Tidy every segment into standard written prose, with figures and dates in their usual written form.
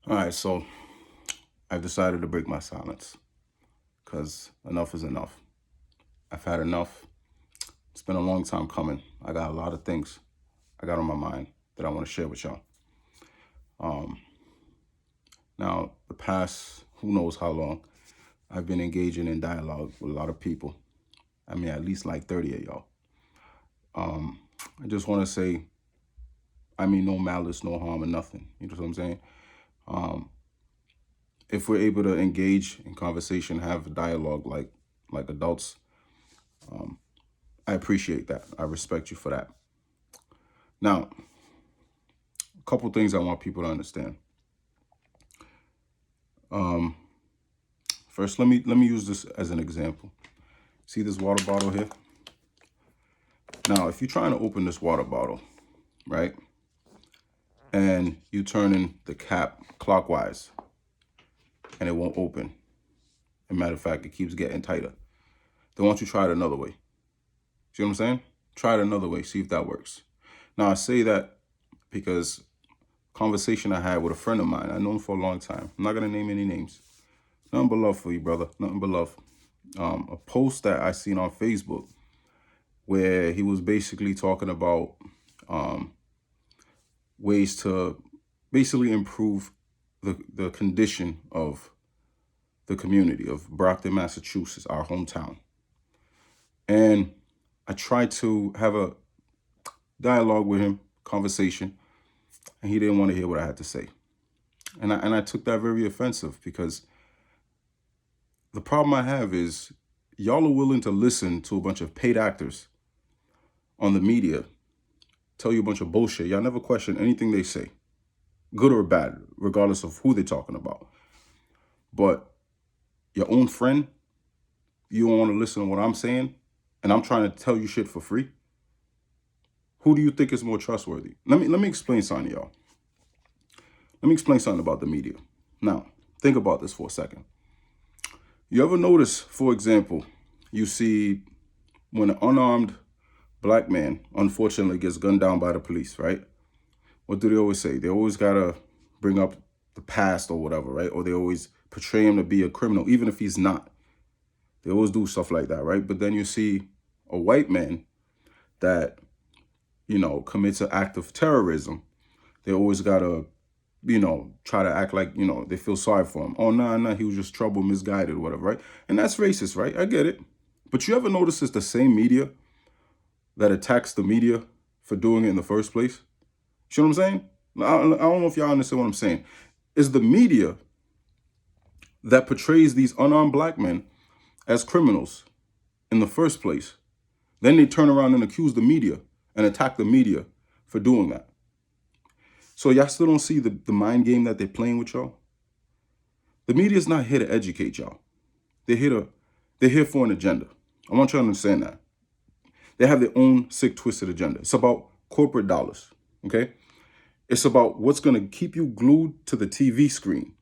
All right, so I've decided to break my silence because enough is enough. I've had enough. It's been a long time coming. I got a lot of things I got on my mind that I want to share with y'all. Um, Now, the past who knows how long, I've been engaging in dialogue with a lot of people. I mean, at least like 30 of y'all. Um, I just want to say, I mean, no malice, no harm, or nothing. You know what I'm saying? Um, if we're able to engage in conversation, have a dialogue like adults, um, I appreciate that. I respect you for that. Now, a couple things I want people to understand. Um, First, let me use this as an example. See this water bottle here? Now, if you're trying to open this water bottle, right, and you turn in the cap clockwise, and it won't open. As a matter of fact, it keeps getting tighter. Then why don't you try it another way? See what I'm saying? Try it another way. See if that works. Now, I say that because conversation I had with a friend of mine. I know him for a long time. I'm not gonna name any names. Nothing but love for you, brother. Nothing but love. A post that I seen on Facebook where he was basically talking about um, ways to basically improve the condition of the community of Brockton, Massachusetts, our hometown. And I tried to have a dialogue with him, conversation, and he didn't want to hear what I had to say. And I took that very offensive because the problem I have is y'all are willing to listen to a bunch of paid actors on the media tell you a bunch of bullshit. Y'all never question anything they say, good or bad, regardless of who they're talking about. But your own friend, you don't want to listen to what I'm saying, and I'm trying to tell you shit for free. Who do you think is more trustworthy? Let me explain something, y'all. Let me explain something about the media. Now, think about this for a second. You ever notice, for example, you see when an unarmed black man unfortunately gets gunned down by the police, right? What do they always say? They always gotta bring up the past or whatever, right? Or they always portray him to be a criminal, even if he's not. They always do stuff like that, right? But then you see a white man that, commits an act of terrorism. They always gotta, try to act like, they feel sorry for him. Oh, nah, he was just troubled, misguided, whatever, right? And that's racist, right? I get it. But you ever notice it's the same media that attacks the media for doing it in the first place? You know what I'm saying? I don't know if y'all understand what I'm saying. It's the media that portrays these unarmed black men as criminals in the first place. Then they turn around and accuse the media and attack the media for doing that. So y'all still don't see the mind game that they're playing with y'all? The media's not here to educate y'all. They're here for an agenda. I want you to understand that. They have their own sick, twisted agenda. It's about corporate dollars. Okay? It's about what's gonna keep you glued to the TV screen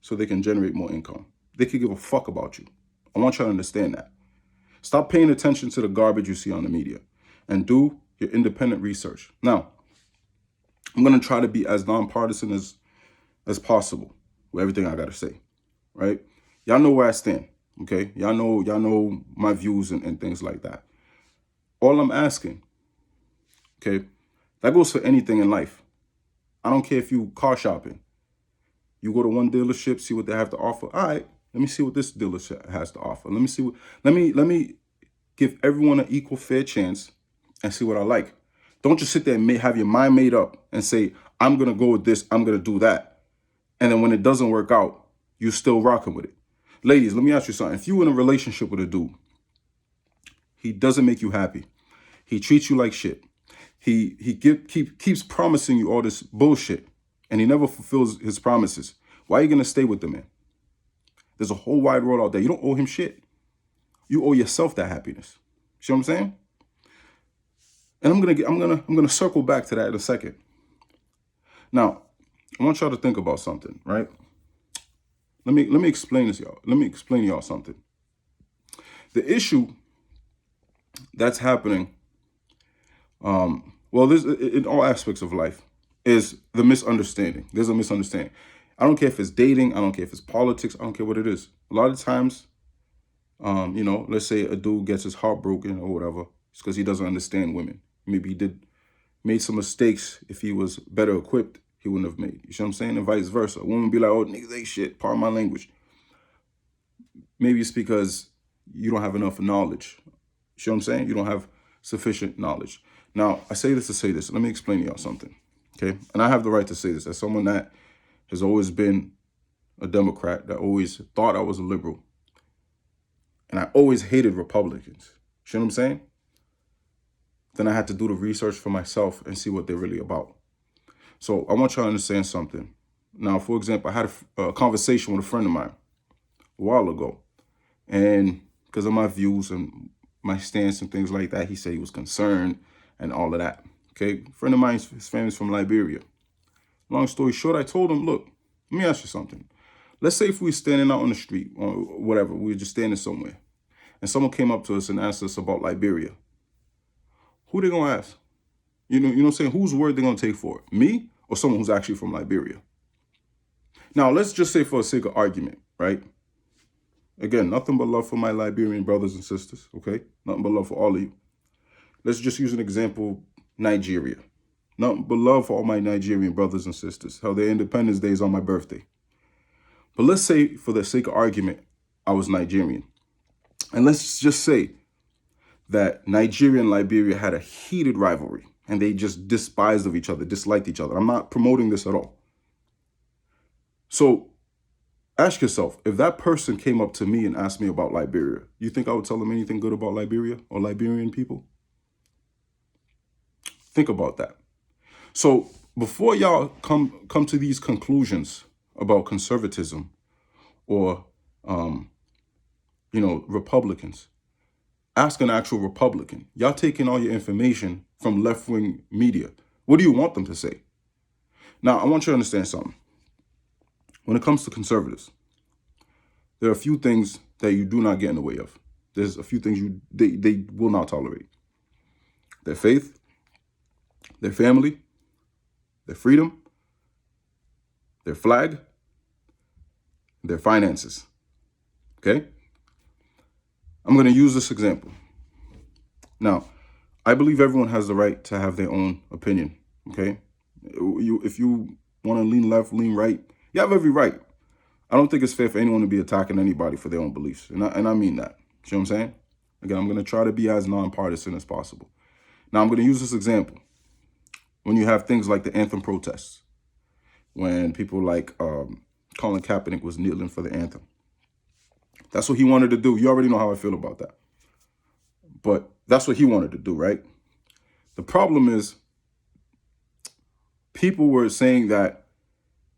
so they can generate more income. They could give a fuck about you. I want you to understand that. Stop paying attention to the garbage you see on the media and do your independent research. Now, I'm gonna try to be as nonpartisan as possible with everything I gotta say. Right? Y'all know where I stand. Okay? Y'all know my views and things like that. All I'm asking, okay, that goes for anything in life. I don't care if you car shopping. You go to one dealership, see what they have to offer. All right, let me see what this dealership has to offer. Let me see what let me give everyone an equal fair chance and see what I like. Don't just sit there and have your mind made up and say, I'm gonna go with this, I'm gonna do that. And then when it doesn't work out, you're still rocking with it. Ladies, let me ask you something. If you're in a relationship with a dude, he doesn't make you happy. He treats you like shit. He keeps promising you all this bullshit, and he never fulfills his promises. Why are you gonna stay with the man? There's a whole wide world out there. You don't owe him shit. You owe yourself that happiness. See what I'm saying? And I'm gonna circle back to that in a second. Now, I want y'all to think about something, right? Let me explain this, y'all. Let me explain to y'all something. The issue that's happening, well, there's in all aspects of life, is the misunderstanding. There's a misunderstanding. I don't care if it's dating. I don't care if it's politics. I don't care what it is. A lot of times, let's say a dude gets his heart broken or whatever. It's because he doesn't understand women. Maybe he made some mistakes. If he was better equipped, he wouldn't have made. You see what I'm saying? And vice versa. A woman be like, oh, niggas ain't shit. Pardon my language. Maybe it's because you don't have enough knowledge. You see what I'm saying? You don't have sufficient knowledge. Now, I say this to say this. Let me explain to y'all something. Okay? And I have the right to say this as someone that has always been a Democrat, that always thought I was a liberal. And I always hated Republicans. You see what I'm saying? Then I had to do the research for myself and see what they're really about. So I want y'all to understand something. Now, for example, I had a conversation with a friend of mine a while ago. And because of my views and my stance and things like that, he said he was concerned and all of that. Okay, a friend of mine, his family's from Liberia. Long story short, I told him, look, let me ask you something. Let's say if we were standing out on the street or whatever, we were just standing somewhere, and someone came up to us and asked us about Liberia. Who they gonna ask? You know what I'm saying? Whose word they gonna take for it? Me or someone who's actually from Liberia? Now, let's just say for the sake of argument, right? Again, nothing but love for my Liberian brothers and sisters, okay? Nothing but love for all of you. Let's just use an example, Nigeria. Nothing but love for all my Nigerian brothers and sisters. How their Independence Day is on my birthday. But let's say, for the sake of argument, I was Nigerian. And let's just say that Nigeria and Liberia had a heated rivalry and they just despised of each other, disliked each other. I'm not promoting this at all. So ask yourself, if that person came up to me and asked me about Liberia, you think I would tell them anything good about Liberia or Liberian people? Think about that. So before y'all come to these conclusions about conservatism or, Republicans, ask an actual Republican. Y'all taking all your information from left-wing media. What do you want them to say? Now, I want you to understand something. When it comes to conservatives, there are a few things that you do not get in the way of. There's a few things they will not tolerate. Their faith, their family, their freedom, their flag, their finances. Okay? I'm going to use this example. Now, I believe everyone has the right to have their own opinion. Okay? If you want to lean left, lean right, you have every right. I don't think it's fair for anyone to be attacking anybody for their own beliefs. And I mean that. You know what I'm saying? Again, I'm going to try to be as nonpartisan as possible. Now, I'm going to use this example. When you have things like the anthem protests, when people like Colin Kaepernick was kneeling for the anthem. That's what he wanted to do. You already know how I feel about that. But that's what he wanted to do, right? The problem is people were saying that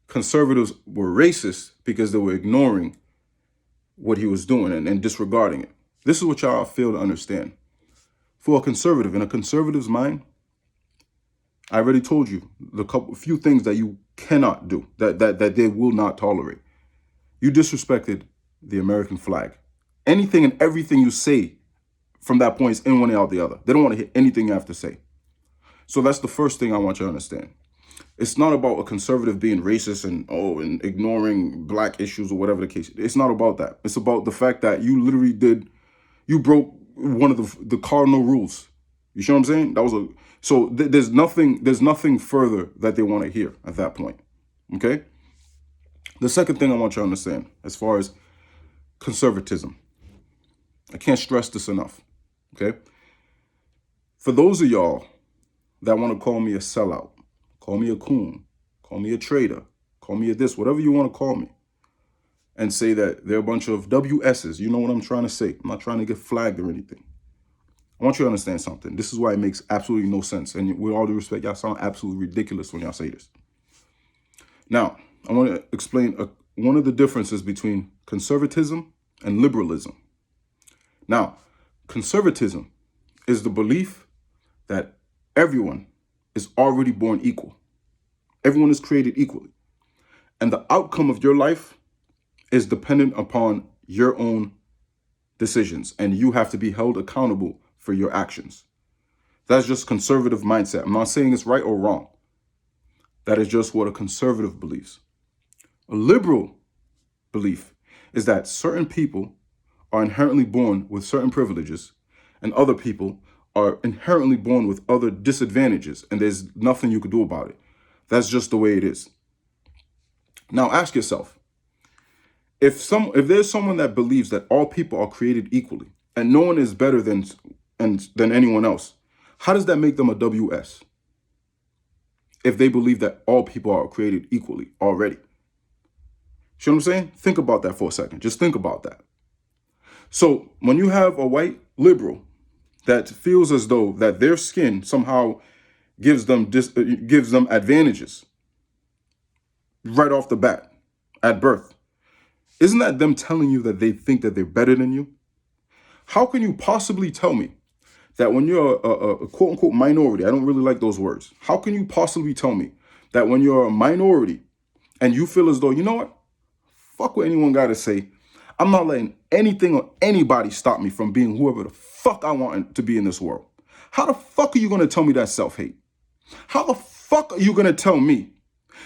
conservatives were racist because they were ignoring what he was doing and disregarding it. This is what y'all fail to understand. For a conservative, in a conservative's mind, I already told you few things that you cannot do, that they will not tolerate. You disrespected the American flag. Anything and everything you say from that point is in one ear out the other. They don't want to hear anything you have to say. So that's the first thing I want you to understand. It's not about a conservative being racist and ignoring black issues or whatever the case. It's not about that. It's about the fact that you literally broke one of the cardinal rules. You see what I'm saying? There's nothing further that they want to hear at that point. Okay? The second thing I want you to understand as far as conservatism, I can't stress this enough. Okay? For those of y'all that want to call me a sellout, call me a coon, call me a traitor, call me a this, whatever you want to call me, and say that they're a bunch of WSs, you know what I'm trying to say. I'm not trying to get flagged or anything. I want you to understand something. This is why it makes absolutely no sense. And with all due respect, y'all sound absolutely ridiculous when y'all say this. Now, I want to explain one of the differences between conservatism and liberalism. Now, conservatism is the belief that everyone is already born equal. Everyone is created equally. And the outcome of your life is dependent upon your own decisions. And you have to be held accountable for your actions. That's just conservative mindset. I'm not saying it's right or wrong. That is just what a conservative believes. A liberal belief is that certain people are inherently born with certain privileges and other people are inherently born with other disadvantages, and there's nothing you can do about it. That's just the way it is. Now ask yourself, if there's someone that believes that all people are created equally and no one is better than anyone else, how does that make them a WS? If they believe that all people are created equally already. See what I'm saying? Think about that for a second. Just think about that. So when you have a white liberal that feels as though that their skin somehow gives them advantages right off the bat at birth, isn't that them telling you that they think that they're better than you? How can you possibly tell me that when you're a quote unquote minority, I don't really like those words. How can you possibly tell me that when you're a minority and you feel as though, you know what? Fuck what anyone got to say. I'm not letting anything or anybody stop me from being whoever the fuck I want to be in this world. How the fuck are you going to tell me that self-hate? How the fuck are you going to tell me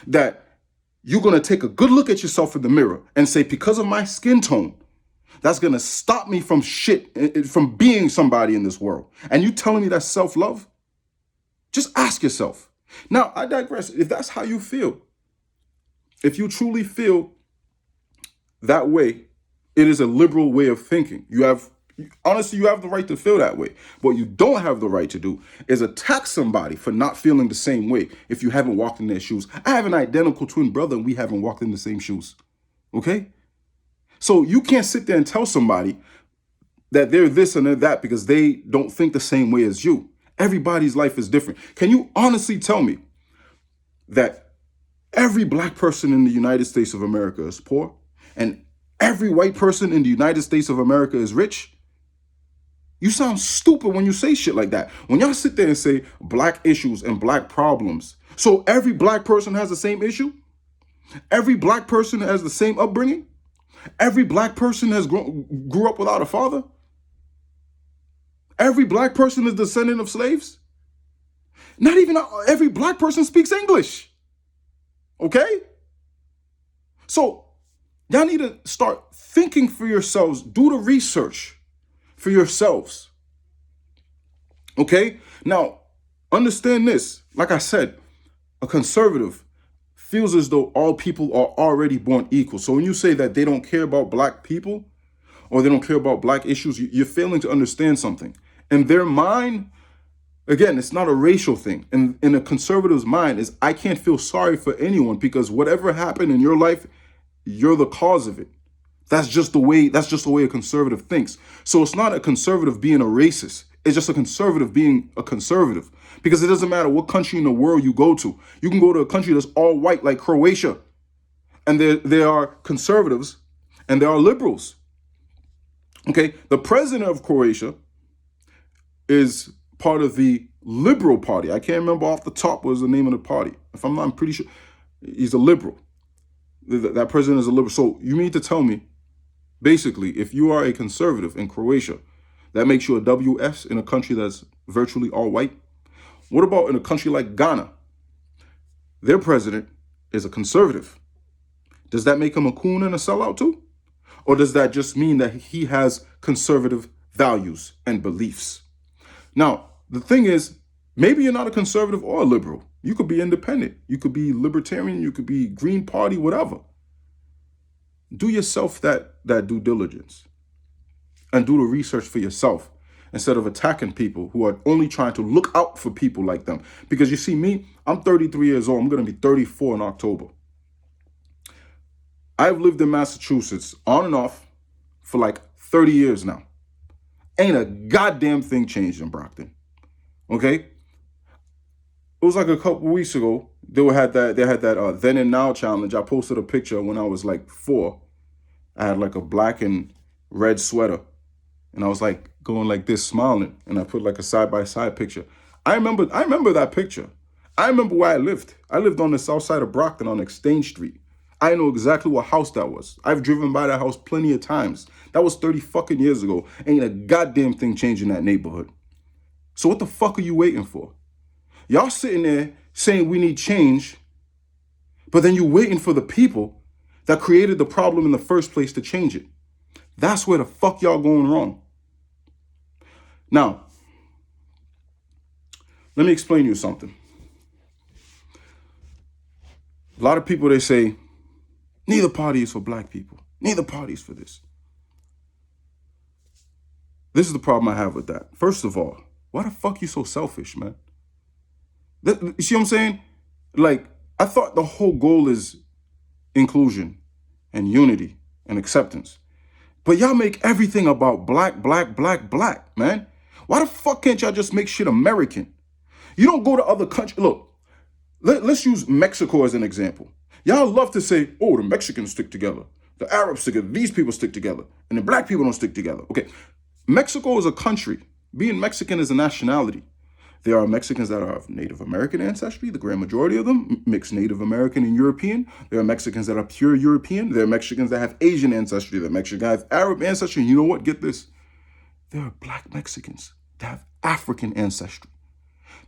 that you're going to take a good look at yourself in the mirror and say, because of my skin tone, that's going to stop me from from being somebody in this world? And you telling me that's self-love? Just ask yourself. Now, I digress. If that's how you feel, if you truly feel that way, it is a liberal way of thinking. Honestly, you have the right to feel that way. What you don't have the right to do is attack somebody for not feeling the same way if you haven't walked in their shoes. I have an identical twin brother and we haven't walked in the same shoes. Okay? So you can't sit there and tell somebody that they're this and they're that because they don't think the same way as you. Everybody's life is different. Can you honestly tell me that every black person in the United States of America is poor and every white person in the United States of America is rich? You sound stupid when you say shit like that. When y'all sit there and say black issues and black problems, so every black person has the same issue? Every black person has the same upbringing? Every black person grew up without a father? Every black person is descendant of slaves? Not even every black person speaks English. Okay? So y'all need to start thinking for yourselves. Do the research for yourselves. Okay? Now, understand this. Like I said, a conservative feels as though all people are already born equal. So when you say that they don't care about black people or they don't care about black issues, you're failing to understand something. In their mind, again, it's not a racial thing. In a conservative's mind is I can't feel sorry for anyone because whatever happened in your life, you're the cause of it. That's just the way a conservative thinks. So it's not a conservative being a racist. It's just a conservative being a conservative. Because it doesn't matter what country in the world you go to. You can go to a country that's all white like Croatia. And there are conservatives and there are liberals. Okay, the president of Croatia is part of the Liberal Party. I can't remember off the top what was the name of the party. I'm pretty sure he's a liberal. That president is a liberal. So you mean to tell me, basically, if you are a conservative in Croatia, that makes you a WS in a country that's virtually all white? What about in a country like Ghana? Their president is a conservative. Does that make him a coon and a sellout too? Or does that just mean that he has conservative values and beliefs? Now, the thing is, maybe you're not a conservative or a liberal. You could be independent. You could be libertarian. You could be Green Party, whatever. Do yourself that due diligence and do the research for yourself instead of attacking people who are only trying to look out for people like them. Because you see me, I'm 33 years old. I'm going to be 34 in October. I've lived in Massachusetts on and off for like 30 years now. Ain't a goddamn thing changed in Brockton. Okay? It was like a couple weeks ago. They had that then and now challenge. I posted a picture when I was like 4. I had like a black and red sweater. And I was like going like this, smiling. And I put like a side-by-side picture. I remember that picture. I remember where I lived. I lived on the south side of Brockton on Exchange Street. I know exactly what house that was. I've driven by that house plenty of times. That was 30 fucking years ago. Ain't a goddamn thing changing that neighborhood. So what the fuck are you waiting for? Y'all sitting there saying we need change, but then you waiting for the people that created the problem in the first place to change it. That's where the fuck y'all going wrong. Now, let me explain you something. A lot of people, they say, neither party is for black people. Neither party is for this. This is the problem I have with that. First of all, why the fuck you so selfish, man? You see what I'm saying? Like, I thought the whole goal is inclusion and unity and acceptance. But y'all make everything about black, black, black, black, man. Why the fuck can't y'all just make shit American? You don't go to other countries. Look, let's use Mexico as an example. Y'all love to say, oh, the Mexicans stick together. The Arabs stick together. These people stick together. And the black people don't stick together. Okay, Mexico is a country. Being Mexican is a nationality. There are Mexicans that are of Native American ancestry. The grand majority of them mix Native American and European. There are Mexicans that are pure European. There are Mexicans that have Asian ancestry. There are Mexicans that have Arab ancestry. And you know what? Get this. There are black Mexicans that have African ancestry.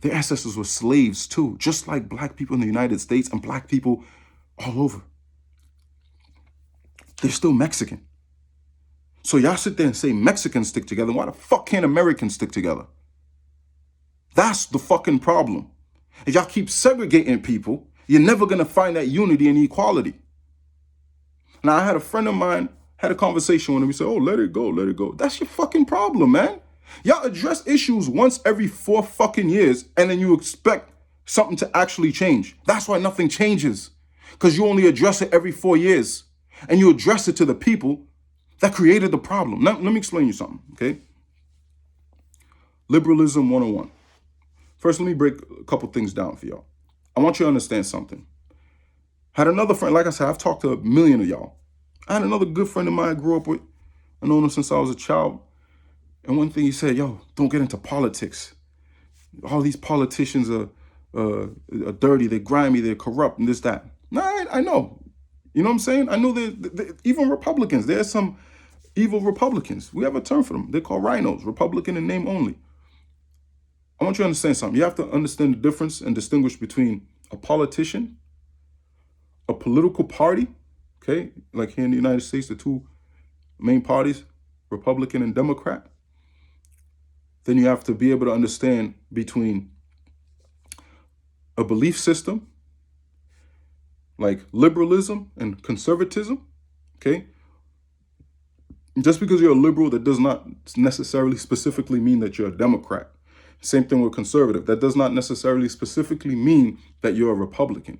Their ancestors were slaves too, just like black people in the United States and black people all over. They're still Mexican. So y'all sit there and say Mexicans stick together. Why the fuck can't Americans stick together? That's the fucking problem. If y'all keep segregating people, you're never going to find that unity and equality. Now, I had a friend of mine, had a conversation with him. He said, oh, let it go, let it go. That's your fucking problem, man. Y'all address issues once every 4 fucking years, and then you expect something to actually change. That's why nothing changes. Because you only address it every 4 years. And you address it to the people that created the problem. Now, let me explain you something, okay? Liberalism 101. First, let me break a couple things down for y'all. I want you to understand something. Had another friend, like I said, I've talked to a million of y'all. I had another good friend of mine I grew up with. I known him since I was a child. And one thing he said, yo, don't get into politics. All these politicians are dirty, they're grimy, they're corrupt, and this, that. No, I know. You know what I'm saying? I know that even Republicans, there's some evil Republicans. We have a term for them. They're called rhinos, Republican in name only. I want you to understand something. You have to understand the difference and distinguish between a politician, a political party, okay? Like here in the United States, the two main parties, Republican and Democrat. Then you have to be able to understand between a belief system, like liberalism and conservatism, okay? Just because you're a liberal, that does not necessarily specifically mean that you're a Democrat. Same thing with conservative. That does not necessarily specifically mean that you're a Republican.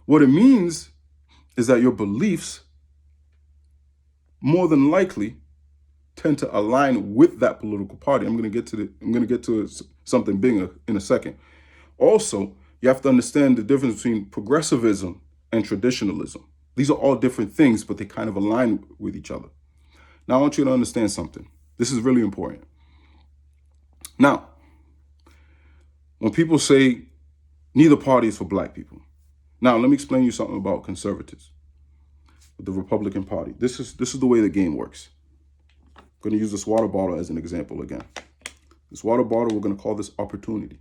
What it means is that your beliefs more than likely tend to align with that political party. I'm going to get to something bigger in a second. Also, you have to understand the difference between progressivism and traditionalism. These are all different things, but they kind of align with each other. Now, I want you to understand something. This is really important. Now, when people say neither party is for black people. Now, let me explain you something about conservatives, the Republican Party. This is the way the game works. I'm going to use this water bottle as an example again. This water bottle, we're going to call this opportunity.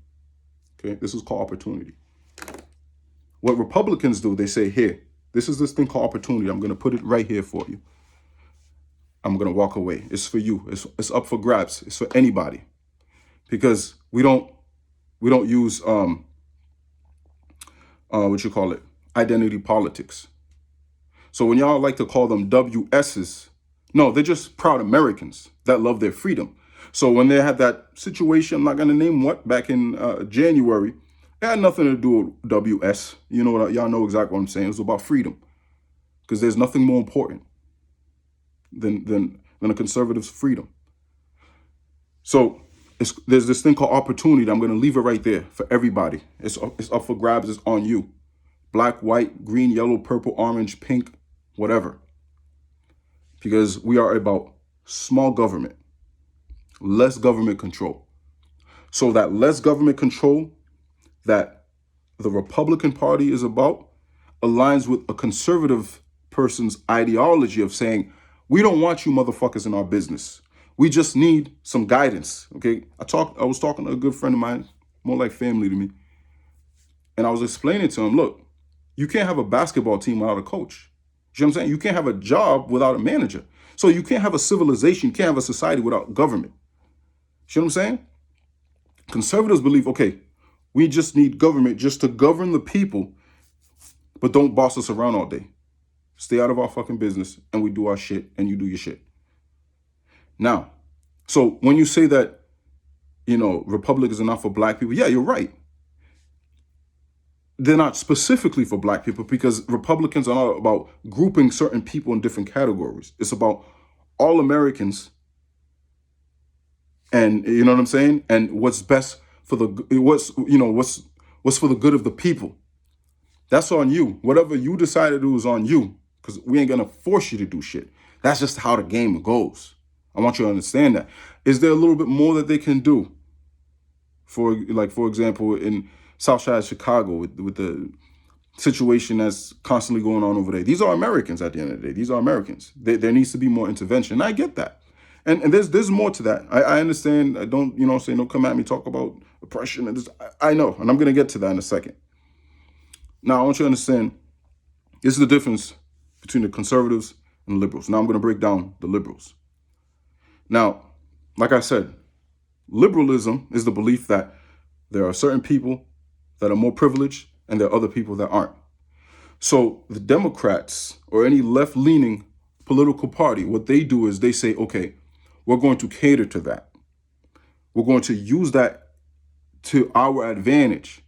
Okay, this is called opportunity. What Republicans do, they say, here, this is this thing called opportunity. I'm going to put it right here for you. I'm going to walk away. It's for you. It's up for grabs. It's for anybody. Because we don't use identity politics. So when y'all like to call them WSs, no, they're just proud Americans that love their freedom. So when they had that situation, I'm not gonna name what, back in January, it had nothing to do with WS. You know what? Y'all know exactly what I'm saying. It was about freedom, because there's nothing more important than a conservative's freedom. So there's this thing called opportunity. I'm going to leave it right there for everybody. It's up for grabs. It's on you. Black, white, green, yellow, purple, orange, pink, whatever. Because we are about small government, less government control. So that less government control that the Republican Party is about aligns with a conservative person's ideology of saying, we don't want you motherfuckers in our business. We just need some guidance, okay? I was talking to a good friend of mine, more like family to me. And I was explaining to him, look, you can't have a basketball team without a coach. You know what I'm saying? You can't have a job without a manager. So you can't have a civilization, you can't have a society without government. You know what I'm saying? Conservatives believe, okay, we just need government just to govern the people, but don't boss us around all day. Stay out of our fucking business and we do our shit and you do your shit. Now, so when you say that, Republicans are not for black people, yeah, you're right. They're not specifically for black people because Republicans are not about grouping certain people in different categories. It's about all Americans and, you know what I'm saying? And what's best for what's for the good of the people. That's on you. Whatever you decide to do is on you because we ain't going to force you to do shit. That's just how the game goes. I want you to understand that. Is there a little bit more that they can do? For example, in South Side of Chicago with the situation that's constantly going on over there. These are Americans at the end of the day. These are Americans. There needs to be more intervention. And I get that. And there's more to that. I understand. I don't, don't come at me, talk about oppression. And I know. And I'm going to get to that in a second. Now, I want you to understand, this is the difference between the conservatives and the liberals. Now, I'm going to break down the liberals. Now, like I said, liberalism is the belief that there are certain people that are more privileged and there are other people that aren't. So the Democrats or any left-leaning political party, what they do is they say, okay, we're going to cater to that. We're going to use that to our advantage.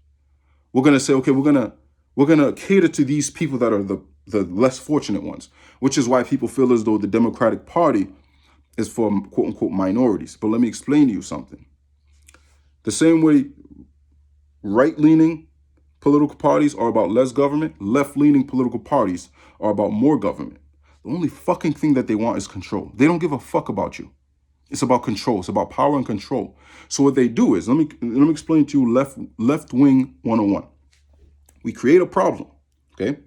We're going to say, okay, we're going to cater to these people that are the less fortunate ones, which is why people feel as though the Democratic Party is for quote unquote minorities. But let me explain to you something. The same way right-leaning political parties are about less government, left-leaning political parties are about more government. The only fucking thing that they want is control. They don't give a fuck about you. It's about control. It's about power and control. So what they do is, let me explain to you left-wing 101. We create a problem, okay,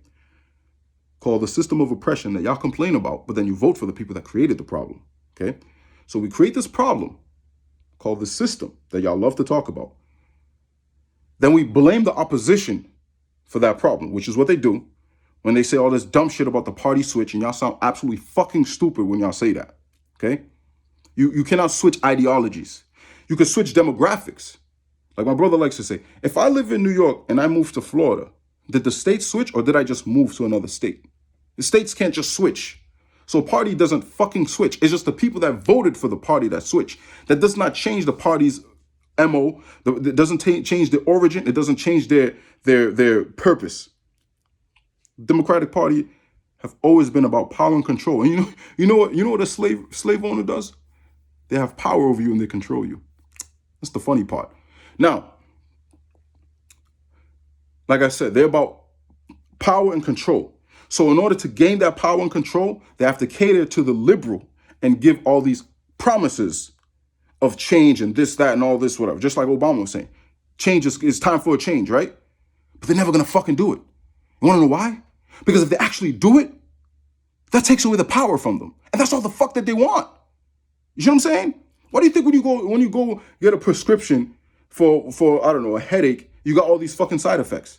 called the system of oppression that y'all complain about, but then you vote for the people that created the problem, okay? So we create this problem called the system that y'all love to talk about. Then we blame the opposition for that problem, which is what they do when they say all this dumb shit about the party switch, and y'all sound absolutely fucking stupid when y'all say that, okay? You cannot switch ideologies. You can switch demographics. Like my brother likes to say, if I live in New York and I move to Florida, did the state switch or did I just move to another state? The states can't just switch. So a party doesn't fucking switch. It's just the people that voted for the party that switch. That does not change the party's MO. It doesn't change the origin. It doesn't change their purpose. Democratic Party have always been about power and control. And you know what a slave owner does? They have power over you and they control you. That's the funny part. Now, like I said, they're about power and control. So in order to gain that power and control, they have to cater to the liberal and give all these promises of change and this, that, and all this, whatever. Just like Obama was saying. Change is time for a change, right? But they're never going to fucking do it. You want to know why? Because if they actually do it, that takes away the power from them. And that's all the fuck that they want. You know what I'm saying? Why do you think when you go get a prescription for I don't know, a headache, you got all these fucking side effects?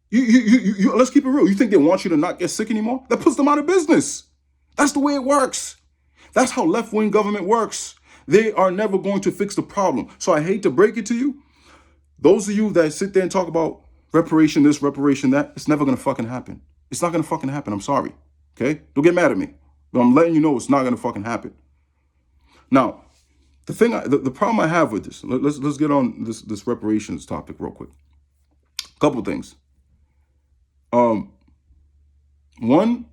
You let's keep it real. You think they want you to not get sick anymore? That puts them out of business. That's the way it works. That's how left-wing government works. They are never going to fix the problem. So I hate to break it to you. Those of you that sit there and talk about reparation this, reparation that, it's never going to fucking happen. It's not going to fucking happen. I'm sorry. Okay? Don't get mad at me. But I'm letting you know it's not going to fucking happen. Now, the problem I have with this, let's get on this reparations topic real quick. Couple things. One,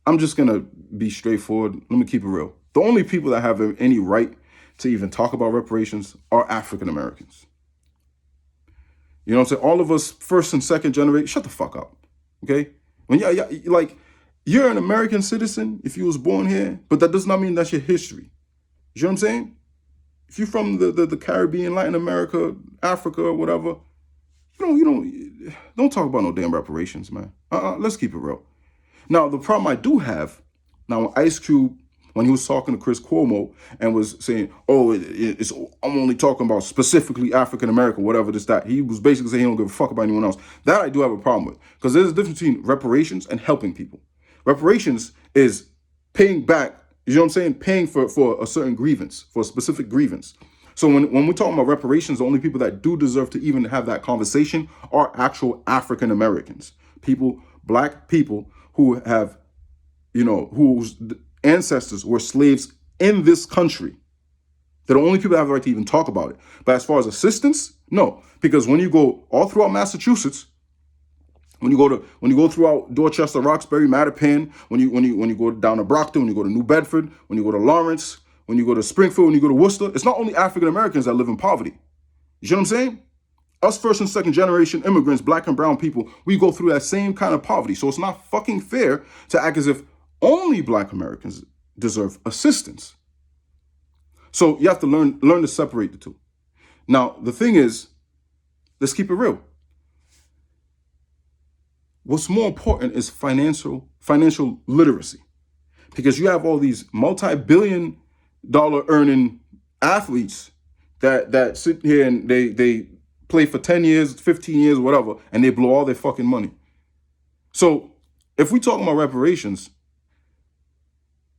I'm just going to be straightforward. Let me keep it real. The only people that have any right to even talk about reparations are African Americans. You know what I'm saying? All of us first and second generation, shut the fuck up. Okay? When you're an American citizen if you was born here, but that does not mean that's your history. You know what I'm saying? If you're from the Caribbean, Latin America, Africa, or whatever, don't talk about no damn reparations, man. Let's keep it real. Now, the problem I do have, now when Ice Cube when he was talking to Chris Cuomo and was saying, oh, I'm only talking about specifically African American, whatever this, that. He was basically saying he don't give a fuck about anyone else. That I do have a problem with, because there's a difference between reparations and helping people. Reparations is paying back, you know what I'm saying? Paying for a certain grievance, for a specific grievance. So when we're talking about reparations, the only people that do deserve to even have that conversation are actual African Americans. People, black people who have, whose ancestors were slaves in this country. They're the only people that have the right to even talk about it. But as far as assistance, no. Because when you go all throughout Massachusetts, when you go throughout Dorchester, Roxbury, Mattapan, when you go down to Brockton, when you go to New Bedford, when you go to Lawrence, when you go to Springfield, when you go to Worcester, it's not only African Americans that live in poverty. You know what I'm saying? Us first and second generation immigrants, black and brown people, we go through that same kind of poverty. So it's not fucking fair to act as if only black Americans deserve assistance. So you have to learn to separate the two. Now, the thing is, let's keep it real. What's more important is financial literacy, because you have all these multi-billion-dollar earning athletes that sit here and they play for 10 years, 15 years, whatever, and they blow all their fucking money. So if we talk about reparations,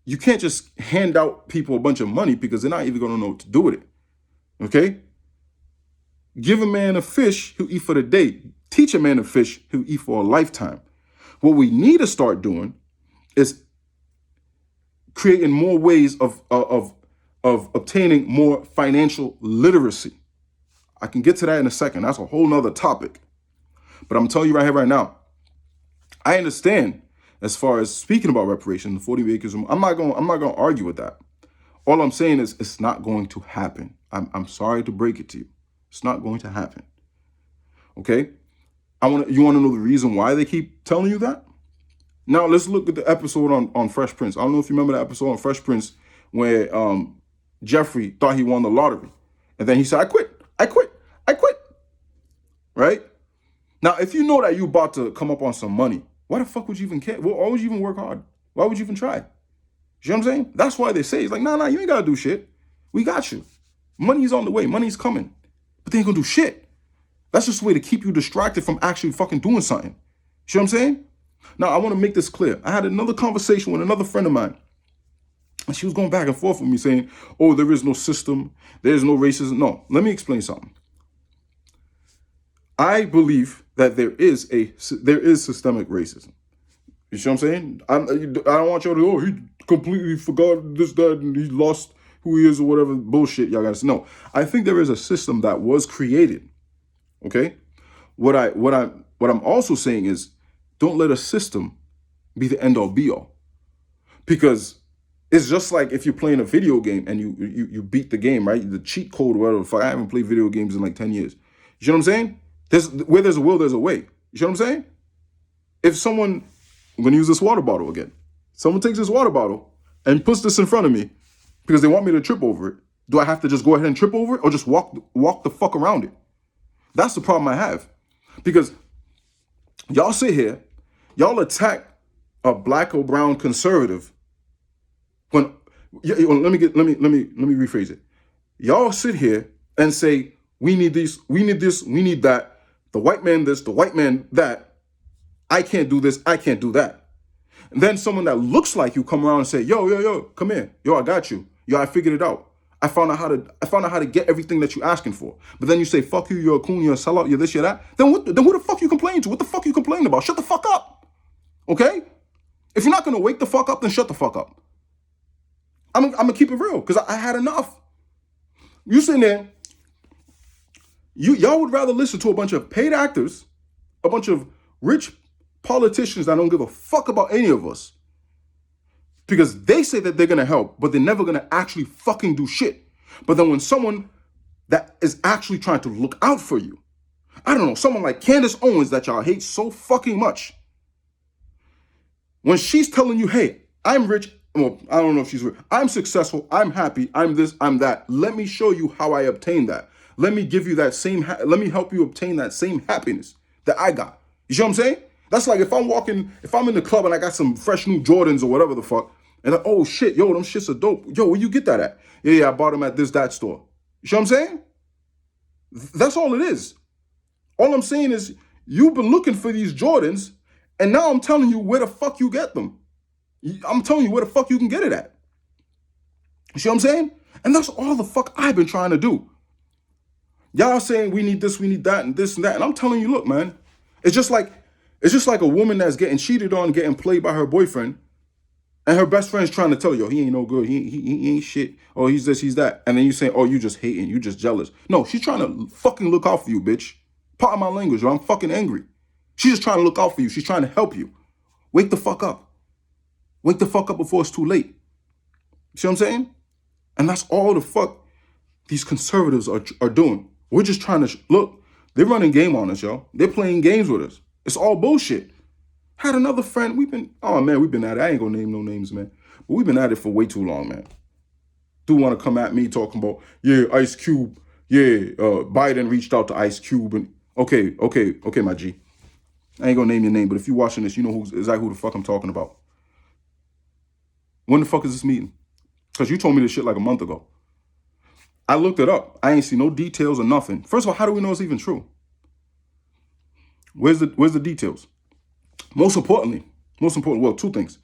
you can't just hand out people a bunch of money because they're not even going to know what to do with it. Okay? Give a man a fish, he'll eat for the day. Teach a man to fish, he'll eat for a lifetime. What we need to start doing is creating more ways of obtaining more financial literacy. I can get to that in a second. That's a whole nother topic. But I'm telling you right here, right now, I understand as far as speaking about reparation, the 40 acres. I'm not going to argue with that. All I'm saying is it's not going to happen. I'm sorry to break it to you. It's not going to happen. Okay? You want to know the reason why they keep telling you that? Now let's look at the episode on Fresh Prince. I don't know if you remember the episode on Fresh Prince where Jeffrey thought he won the lottery. And then he said, I quit. Right? Now, if you know that you're about to come up on some money, why the fuck would you even care? Why would you even work hard? Why would you even try? You know what I'm saying? That's why they say, it's like, nah, you ain't got to do shit. We got you. Money's on the way. Money's coming. But they ain't going to do shit. That's just a way to keep you distracted from actually fucking doing something. You know what I'm saying? Now, I want to make this clear. I had another conversation with another friend of mine. And she was going back and forth with me saying, oh, there is no system. There is no racism. No, let me explain something. I believe that there is systemic racism. You see what I'm saying? I don't want y'all to, he completely forgot this, that, and he lost who he is or whatever bullshit y'all gotta say. No, I think there is a system that was created. Okay? What I'm also saying is, don't let a system be the end all be all. Because it's just like if you're playing a video game and you beat the game, right? The cheat code or whatever the fuck. I haven't played video games in like 10 years. You know what I'm saying? Where there's a will, there's a way. You know what I'm saying? If someone, I'm going to use this water bottle again. Someone takes this water bottle and puts this in front of me because they want me to trip over it. Do I have to just go ahead and trip over it or just walk the fuck around it? That's the problem I have. Because y'all sit here, y'all attack a black or brown conservative when let me rephrase it. Y'all sit here and say, we need this, we need that. The white man this, the white man that. I can't do this, I can't do that. And then someone that looks like you come around and say, yo, come here. Yo, I got you. Yo, I figured it out. I found out how to get everything that you're asking for. But then you say, fuck you, you're a coon, you're a sellout, you're this, you're that. Then who the fuck you complaining to? What the fuck you complaining about? Shut the fuck up. Okay? If you're not gonna wake the fuck up, then shut the fuck up. I'm gonna keep it real, because I had enough. You sitting there, y'all would rather listen to a bunch of paid actors, a bunch of rich politicians that don't give a fuck about any of us, because they say that they're gonna help, but they're never gonna actually fucking do shit. But then when someone that is actually trying to look out for you, I don't know, someone like Candace Owens that y'all hate so fucking much, when she's telling you, hey, I'm rich, well, I don't know if she's rich, I'm successful, I'm happy, I'm this, I'm that, let me show you how I obtained that. Let me give you that same, let me help you obtain that same happiness that I got. You see what I'm saying? That's like if I'm in the club and I got some fresh new Jordans or whatever the fuck, And like, oh shit, yo, them shits are dope. Yo, where you get that at? Yeah, I bought them at that store. You know what I'm saying? That's all it is. All I'm saying is you've been looking for these Jordans, and now I'm telling you where the fuck you get them. I'm telling you where the fuck you can get it at. You see what I'm saying? And that's all the fuck I've been trying to do. Y'all saying we need this, we need that, and this and that. And I'm telling you, look, man, it's just like a woman that's getting cheated on, getting played by her boyfriend, and her best friend's trying to tell you, yo, he ain't no good, he ain't shit, or he's this, he's that. And then you say, oh, you just hating, you just jealous. No, she's trying to fucking look out for you, bitch. Part of my language, yo, I'm fucking angry. She's just trying to look out for you. She's trying to help you. Wake the fuck up. Wake the fuck up before it's too late. See what I'm saying? And that's all the fuck these conservatives are doing. We're just trying to, look, they're running game on us, yo. They're playing games with us. It's all bullshit. Had another friend, we've been at it. I ain't gonna name no names, man. But we've been at it for way too long, man. Do want to come at me talking about, yeah, Ice Cube, yeah, Biden reached out to Ice Cube. And okay, my G. I ain't gonna name your name, but if you're watching this, you know exactly who the fuck I'm talking about. When the fuck is this meeting? Because you told me this shit like a month ago. I looked it up. I ain't see no details or nothing. First of all, how do we know it's even true? Where's the details? Most important, well, two things.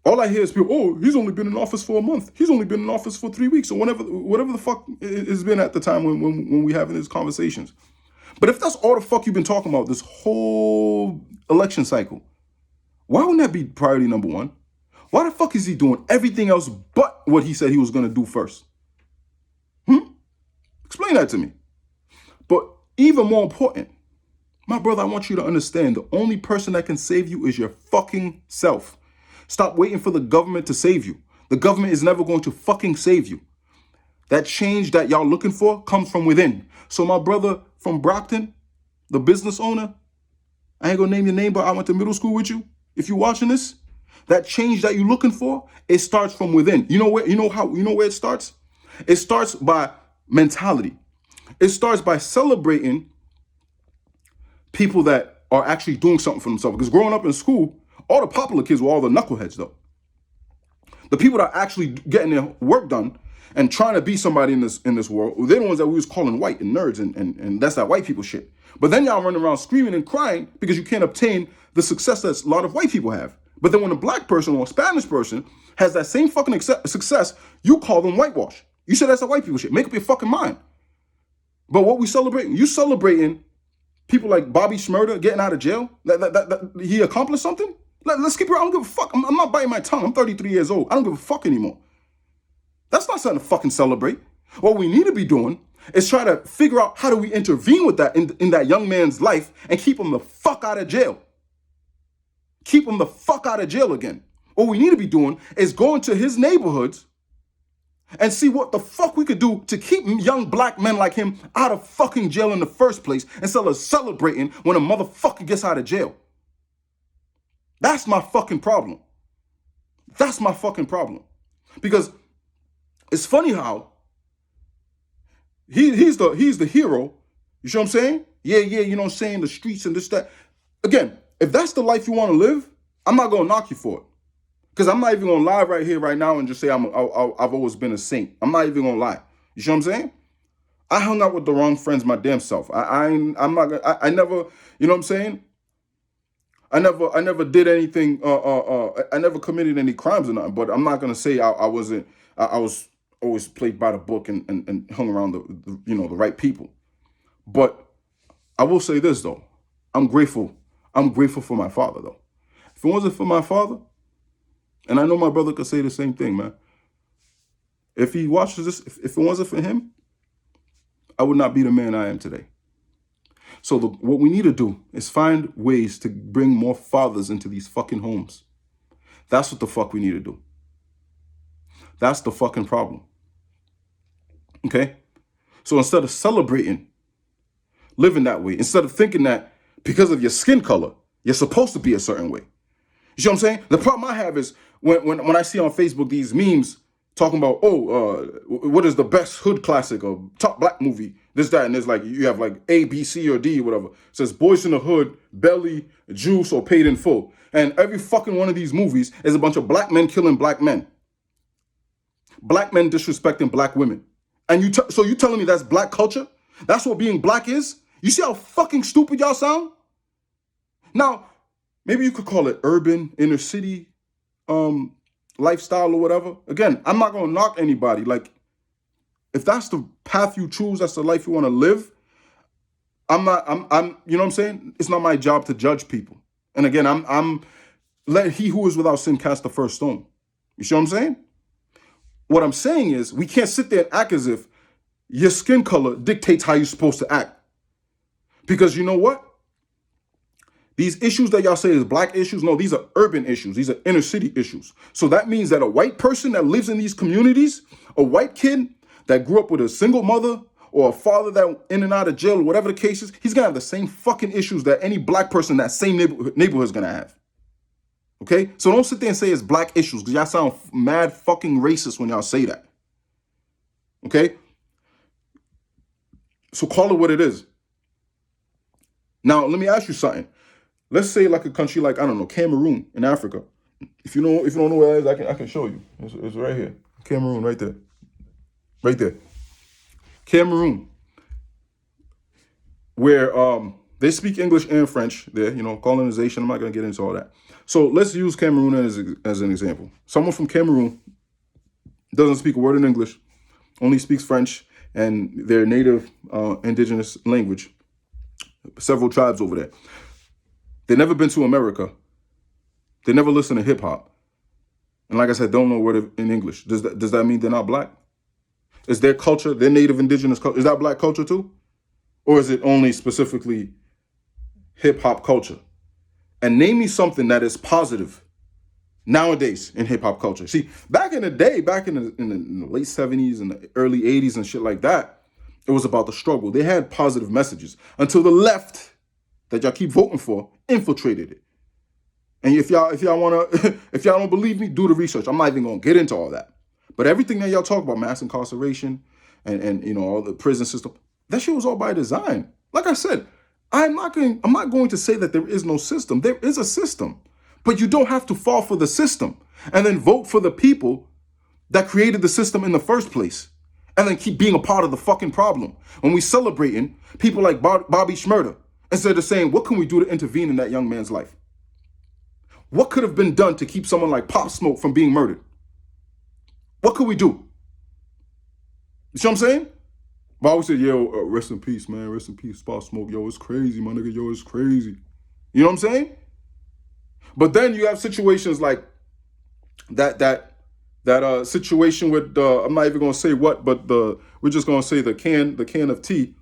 All I hear is people, oh, he's only been in office for a month. He's only been in office for 3 weeks or whatever the fuck it's been at the time when we having these conversations. But if that's all the fuck you've been talking about this whole election cycle, why wouldn't that be priority number one? Why the fuck is he doing everything else but what he said he was going to do first? Explain that to me. But even more important, my brother, I want you to understand the only person that can save you is your fucking self. Stop waiting for the government to save you. The government is never going to fucking save you. That change that y'all looking for comes from within. So my brother from Brockton, the business owner, I ain't gonna name your name, but I went to middle school with you. If you're watching this, that change that you're looking for, it starts from within. You know where it starts? It starts by mentality. It starts by celebrating people that are actually doing something for themselves. Because growing up in school, all the popular kids were all the knuckleheads, though. The people that are actually getting their work done and trying to be somebody in this world, they're the ones that we was calling white and nerds, and that's that white people shit. But then y'all running around screaming and crying because you can't obtain the success that a lot of white people have. But then when a black person or a Spanish person has that same fucking success, you call them whitewash. You say that's the white people shit. Make up your fucking mind. But what we celebrating? You celebrating people like Bobby Shmurda getting out of jail? That he accomplished something? Let's keep it. I don't give a fuck. I'm not biting my tongue. I'm 33 years old. I don't give a fuck anymore. That's not something to fucking celebrate. What we need to be doing is try to figure out how do we intervene with that in that young man's life and keep him the fuck out of jail. Keep him the fuck out of jail again. What we need to be doing is going to his neighborhoods and see what the fuck we could do to keep young black men like him out of fucking jail in the first place instead of celebrating when a motherfucker gets out of jail. That's my fucking problem. That's my fucking problem. Because it's funny how he's the hero. You see what I'm saying? Yeah, you know what I'm saying? The streets and this, that. Again, if that's the life you want to live, I'm not going to knock you for it. Because I'm not even going to lie right here, right now and just say I've always been a saint. I'm not even going to lie. You see what I'm saying? I hung out with the wrong friends my damn self. I never, you know what I'm saying? I never did anything, I never committed any crimes or nothing, but I'm not going to say I was always played by the book and hung around the right people. But I will say this, though. I'm grateful for my father, though. If it wasn't for my father, and I know my brother could say the same thing, man. If he watches this, if it wasn't for him, I would not be the man I am today. So what we need to do is find ways to bring more fathers into these fucking homes. That's what the fuck we need to do. That's the fucking problem. Okay? So instead of celebrating living that way, instead of thinking that because of your skin color, you're supposed to be a certain way. You see what I'm saying? The problem I have is when I see on Facebook these memes talking about, what is the best hood classic or top black movie? This, that, and there's like, you have like A, B, C, or D, or whatever. It says Boys in the Hood, Belly, Juice, or Paid in Full. And every fucking one of these movies is a bunch of black men killing black men. Black men disrespecting black women. And so you telling me that's black culture? That's what being black is? You see how fucking stupid y'all sound? Now, maybe you could call it urban, inner city, lifestyle or whatever. Again, I'm not going to knock anybody. Like, if that's the path you choose, that's the life you want to live, you know what I'm saying? It's not my job to judge people. And again, I'm let he who is without sin cast the first stone. You see what I'm saying? What I'm saying is, we can't sit there and act as if your skin color dictates how you're supposed to act. Because you know what? These issues that y'all say is black issues, no, these are urban issues. These are inner city issues. So that means that a white person that lives in these communities, a white kid that grew up with a single mother or a father that in and out of jail or whatever the case is, he's going to have the same fucking issues that any black person in that same neighborhood is going to have. Okay? So don't sit there and say it's black issues, because y'all sound mad fucking racist when y'all say that. Okay? So call it what it is. Now, let me ask you something. Let's say like a country like, I don't know, Cameroon in Africa. If you don't know where that is, I can show you. It's right here. Cameroon, right there. Right there. Cameroon. Where they speak English and French there, colonization. I'm not going to get into all that. So let's use Cameroon as an example. Someone from Cameroon doesn't speak a word in English, only speaks French and their native indigenous language. Several tribes over there. They've never been to America. They never listen to hip hop. And like I said, don't know a word in English. Does that mean they're not black? Is their culture, their native indigenous culture, is that black culture too? Or is it only specifically hip hop culture? And name me something that is positive nowadays in hip hop culture. See, back in the day, back in the late 70s and the early 80s and shit like that, it was about the struggle. They had positive messages until the left that y'all keep voting for infiltrated it. And if y'all wanna, if y'all don't believe me, do the research. I'm not even gonna get into all that. But everything that y'all talk about, mass incarceration and all the prison system, that shit was all by design. Like I said, I'm not going to say that there is no system. There is a system. But you don't have to fall for the system and then vote for the people that created the system in the first place. And then keep being a part of the fucking problem. When we celebrating people like Bobby Shmurda, instead of saying, what can we do to intervene in that young man's life? What could have been done to keep someone like Pop Smoke from being murdered? What could we do? You see what I'm saying? But I always say, yo, rest in peace, man. Rest in peace, Pop Smoke. Yo, it's crazy, my nigga. Yo, it's crazy. You know what I'm saying? But then you have situations like that situation with I'm not even gonna say what, but we're just gonna say the can of tea,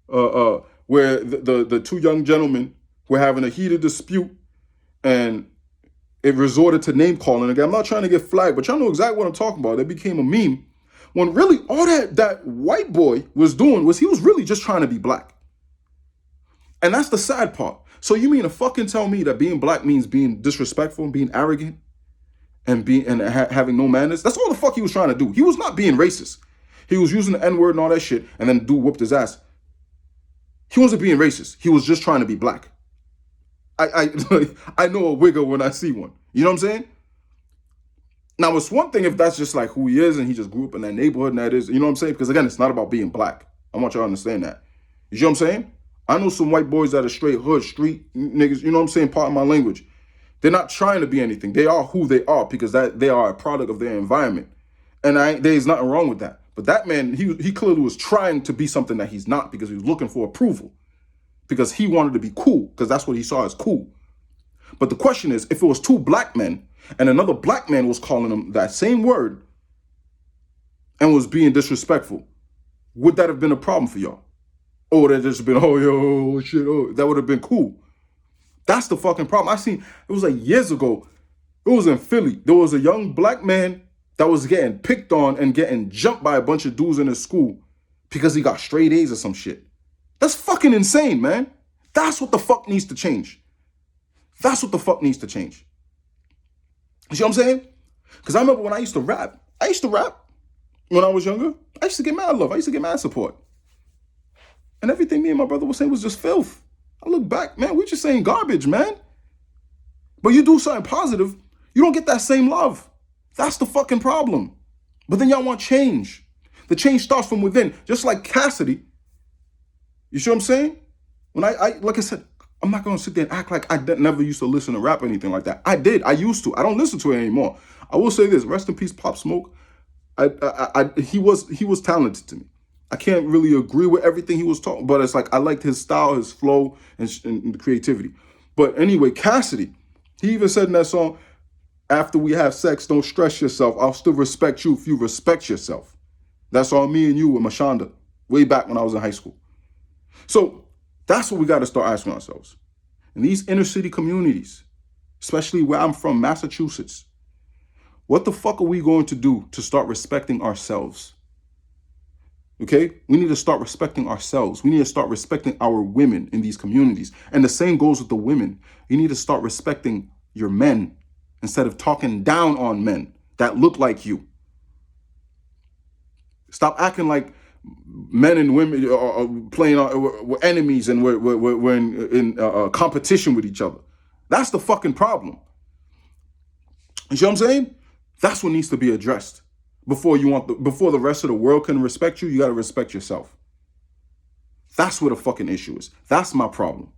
where the two young gentlemen were having a heated dispute, and it resorted to name calling. Again, I'm not trying to get flagged, but y'all know exactly what I'm talking about. It became a meme when really all that white boy was doing was he was really just trying to be black, and that's the sad part. So you mean to fucking tell me that being black means being disrespectful and being arrogant? And having no manners? That's all the fuck he was trying to do. He was not being racist. He was using the N-word and all that shit, and then dude whooped his ass. He wasn't being racist. He was just trying to be black. I know a wigger when I see one. You know what I'm saying? Now, it's one thing if that's just like who he is and he just grew up in that neighborhood and that is, you know what I'm saying? Because again, it's not about being black. I want y'all to understand that. You know what I'm saying? I know some white boys that are straight hood, street niggas, you know what I'm saying? Part of my language. They're not trying to be anything. They are who they are because they are a product of their environment. And there's nothing wrong with that. But that man, he clearly was trying to be something that he's not because he was looking for approval. Because he wanted to be cool, because that's what he saw as cool. But the question is, if it was two black men and another black man was calling him that same word and was being disrespectful, would that have been a problem for y'all? Or would it just been, oh, yo, shit, oh, that would have been cool? That's the fucking problem. It was like years ago. It was in Philly. There was a young black man that was getting picked on and getting jumped by a bunch of dudes in his school because he got straight A's or some shit. That's fucking insane, man. That's what the fuck needs to change. That's what the fuck needs to change. You see what I'm saying? Because I remember when I used to rap when I was younger. I used to get mad love. I used to get mad support. And everything me and my brother was saying was just filth. I look back, man, we're just saying garbage, man. But you do something positive, you don't get that same love. That's the fucking problem. But then y'all want change. The change starts from within. Just like Cassidy. You see what I'm saying? When I like I said, I'm not going to sit there and act like I never used to listen to rap or anything like that. I did. I used to. I don't listen to it anymore. I will say this. Rest in peace, Pop Smoke. He was talented to me. I can't really agree with everything he was talking, but it's like I liked his style, his flow, and the creativity. But anyway, Cassidy, he even said in that song, after we have sex, don't stress yourself. I'll still respect you if you respect yourself. That's all me and you with Mashonda way back when I was in high school. So that's what we got to start asking ourselves. In these inner city communities, especially where I'm from, Massachusetts, what the fuck are we going to do to start respecting ourselves? Okay? We need to start respecting ourselves. We need to start respecting our women in these communities. And the same goes with the women. You need to start respecting your men instead of talking down on men that look like you. Stop acting like men and women are playing, we're enemies and we're in competition with each other. That's the fucking problem. You see what I'm saying? That's what needs to be addressed. Before the rest of the world can respect you, you got to respect yourself. That's what the fucking issue is. That's my problem.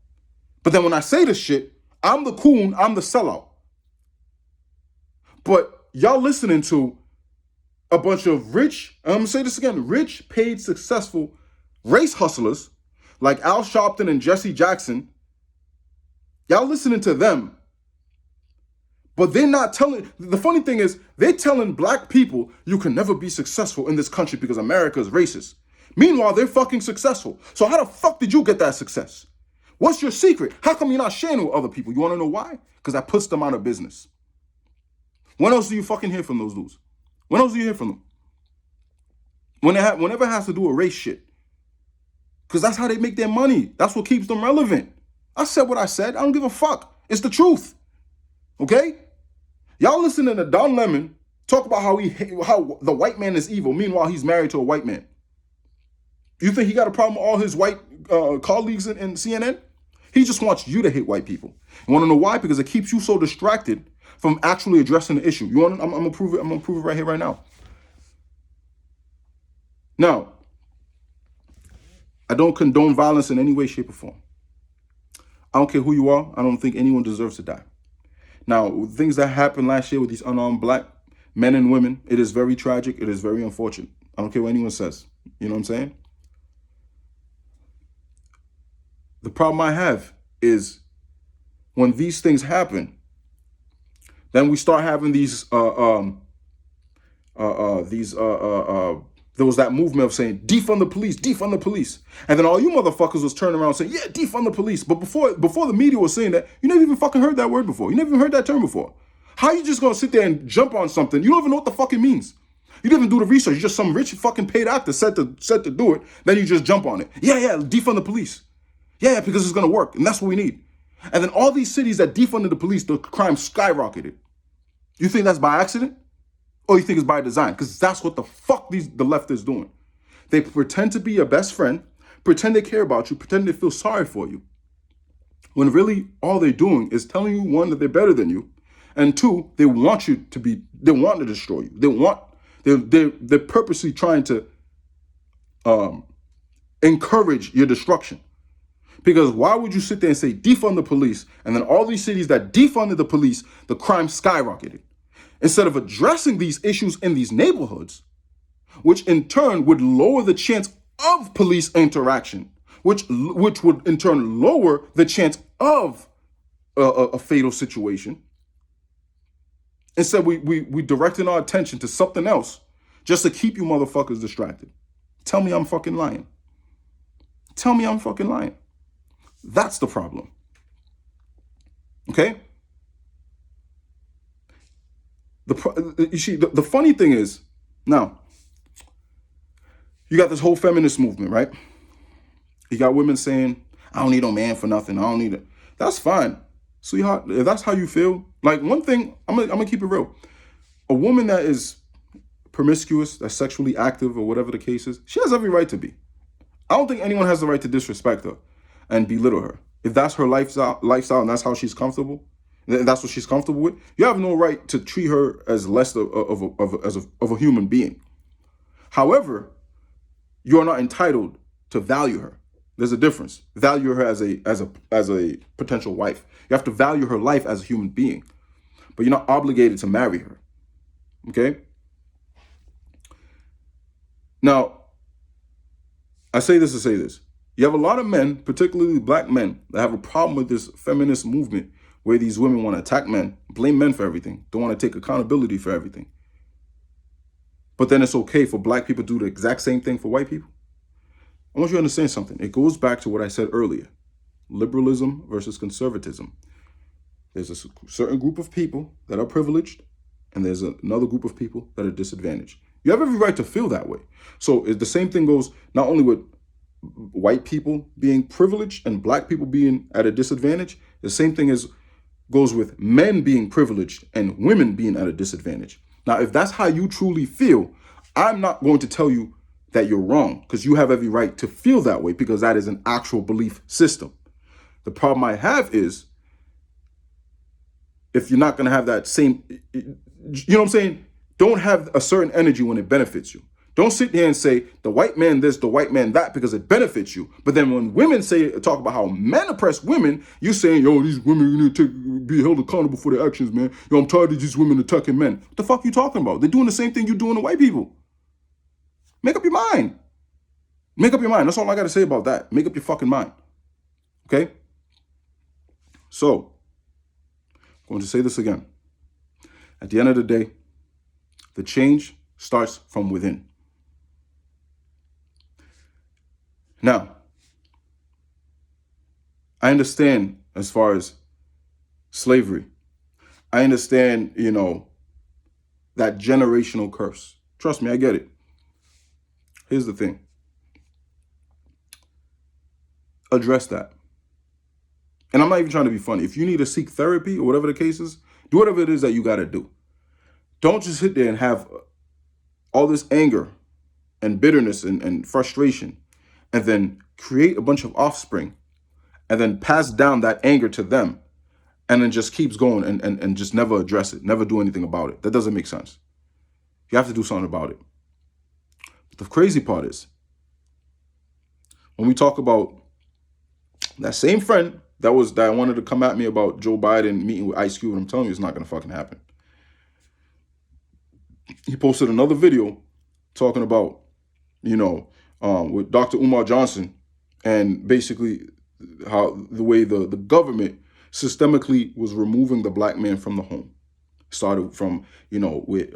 But then when I say this shit, I'm the coon, I'm the sellout. But y'all listening to a bunch of rich, I'm going to say this again, rich, paid, successful race hustlers like Al Sharpton and Jesse Jackson. Y'all listening to them. But they're not telling, the funny thing is, they're telling black people you can never be successful in this country because America is racist. Meanwhile, they're fucking successful. So how the fuck did you get that success? What's your secret? How come you're not sharing with other people? You want to know why? Because that puts them out of business. When else do you fucking hear from those dudes? When else do you hear from them? Whenever it has to do with race shit. Because that's how they make their money. That's what keeps them relevant. I said what I said. I don't give a fuck. It's the truth. Okay? Y'all listening to Don Lemon talk about how the white man is evil. Meanwhile, he's married to a white man. You think he got a problem with all his white colleagues in CNN? He just wants you to hate white people. You want to know why? Because it keeps you so distracted from actually addressing the issue. You want? I'm gonna prove it. I'm gonna prove it right here, right now. Now, I don't condone violence in any way, shape, or form. I don't care who you are. I don't think anyone deserves to die. Now, things that happened last year with these unarmed black men and women, it is very tragic. It is very unfortunate. I don't care what anyone says. You know what I'm saying? The problem I have is when these things happen, then we start having these there was that movement of saying defund the police, defund the police. And then all you motherfuckers was turning around saying, yeah, defund the police. But before the media was saying that, you never even fucking heard that word before. You never even heard that term before. How are you just gonna sit there and jump on something? You don't even know what the fuck it means. You didn't even do the research. You're just some rich fucking paid actor said to do it. Then you just jump on it. Yeah, defund the police. Yeah, because it's gonna work. And that's what we need. And then all these cities that defunded the police, the crime skyrocketed. You think that's by accident? Or you think it's by design? Because that's what the fuck the left is doing. They pretend to be your best friend, pretend they care about you, pretend they feel sorry for you. When really all they're doing is telling you, one, that they're better than you, and two, they want to destroy you. They're purposely trying to encourage your destruction. Because why would you sit there and say defund the police, and then all these cities that defunded the police, the crime skyrocketed? Instead of addressing these issues in these neighborhoods, which in turn would lower the chance of police interaction, which would in turn lower the chance of a fatal situation. Instead, we directing our attention to something else just to keep you motherfuckers distracted. Tell me I'm fucking lying. Tell me I'm fucking lying. That's the problem. Okay? You see, the funny thing is, now, you got this whole feminist movement, right? You got women saying, I don't need no man for nothing. I don't need it. That's fine, sweetheart. If that's how you feel, like one thing, I'm gonna keep it real. A woman that is promiscuous, that's sexually active or whatever the case is, she has every right to be. I don't think anyone has the right to disrespect her and belittle her. If that's her lifestyle and that's how she's comfortable, and that's what she's comfortable with, you have no right to treat her as less of a human being. However, you are not entitled to value her. There's a difference. Value her as a potential wife. You have to value her life as a human being, but you're not obligated to marry her. Okay? Now, I say this to say this. You have a lot of men, particularly black men, that have a problem with this feminist movement where these women want to attack men, blame men for everything, don't want to take accountability for everything. But then it's okay for black people to do the exact same thing for white people. I want you to understand something. It goes back to what I said earlier. Liberalism versus conservatism. There's a certain group of people that are privileged, and there's another group of people that are disadvantaged. You have every right to feel that way. So the same thing goes not only with white people being privileged and black people being at a disadvantage, the same thing goes with men being privileged and women being at a disadvantage. Now, if that's how you truly feel, I'm not going to tell you that you're wrong, because you have every right to feel that way, because that is an actual belief system. The problem I have is if you're not going to have that same, you know what I'm saying? Don't have a certain energy when it benefits you. Don't sit there and say the white man this, the white man that, because it benefits you. But then when women talk about how men oppress women, you saying, yo, these women need to be held accountable for their actions, man. Yo, I'm tired of these women attacking men. What the fuck you talking about? They're doing the same thing you're doing to white people. Make up your mind. Make up your mind. That's all I got to say about that. Make up your fucking mind. Okay? So, I'm going to say this again. At the end of the day, the change starts from within. Now, I understand as far as slavery. I understand, that generational curse. Trust me, I get it. Here's the thing. Address that. And I'm not even trying to be funny. If you need to seek therapy or whatever the case is, do whatever it is that you got to do. Don't just sit there and have all this anger and bitterness and frustration, and then create a bunch of offspring, and then pass down that anger to them, and then just keeps going and just never address it, never do anything about it. That doesn't make sense. You have to do something about it. But the crazy part is, when we talk about that same friend that wanted to come at me about Joe Biden meeting with Ice Cube, and I'm telling you, it's not going to fucking happen. He posted another video talking about, with Dr. Umar Johnson, and basically how the way the government systemically was removing the black man from the home. Started from, with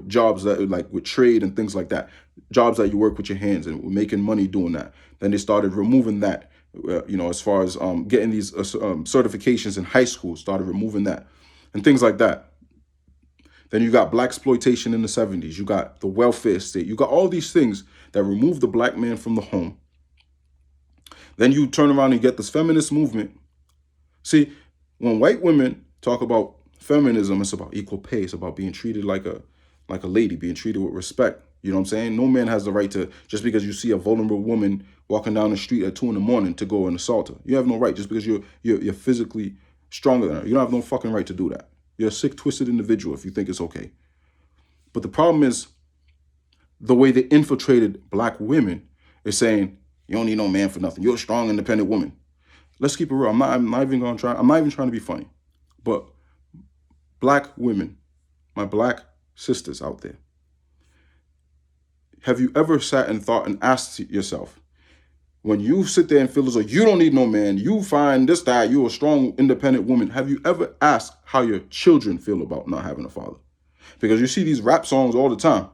jobs that like with trade and things like that, jobs that you work with your hands and making money doing that. Then they started removing that, as far as getting these certifications in high school, started removing that and things like that. Then you got black exploitation in the 70s. You got the welfare state. You got all these things that remove the black man from the home. Then you turn around and get this feminist movement. See, when white women talk about feminism, it's about equal pay. It's about being treated like a lady, being treated with respect. You know what I'm saying? No man has the right to, just because you see a vulnerable woman walking down the street at 2 a.m, to go and assault her. You have no right, just because you're physically stronger than her. You don't have no fucking right to do that. You're a sick, twisted individual if you think it's okay. But the problem is the way they infiltrated black women is saying, you don't need no man for nothing. You're a strong, independent woman. Let's keep it real. I'm not even trying to be funny. But black women, my black sisters out there, have you ever sat and thought and asked yourself, when you sit there and feel as though you don't need no man, you find this, that, you're a strong, independent woman, have you ever asked how your children feel about not having a father? Because you see these rap songs all the time.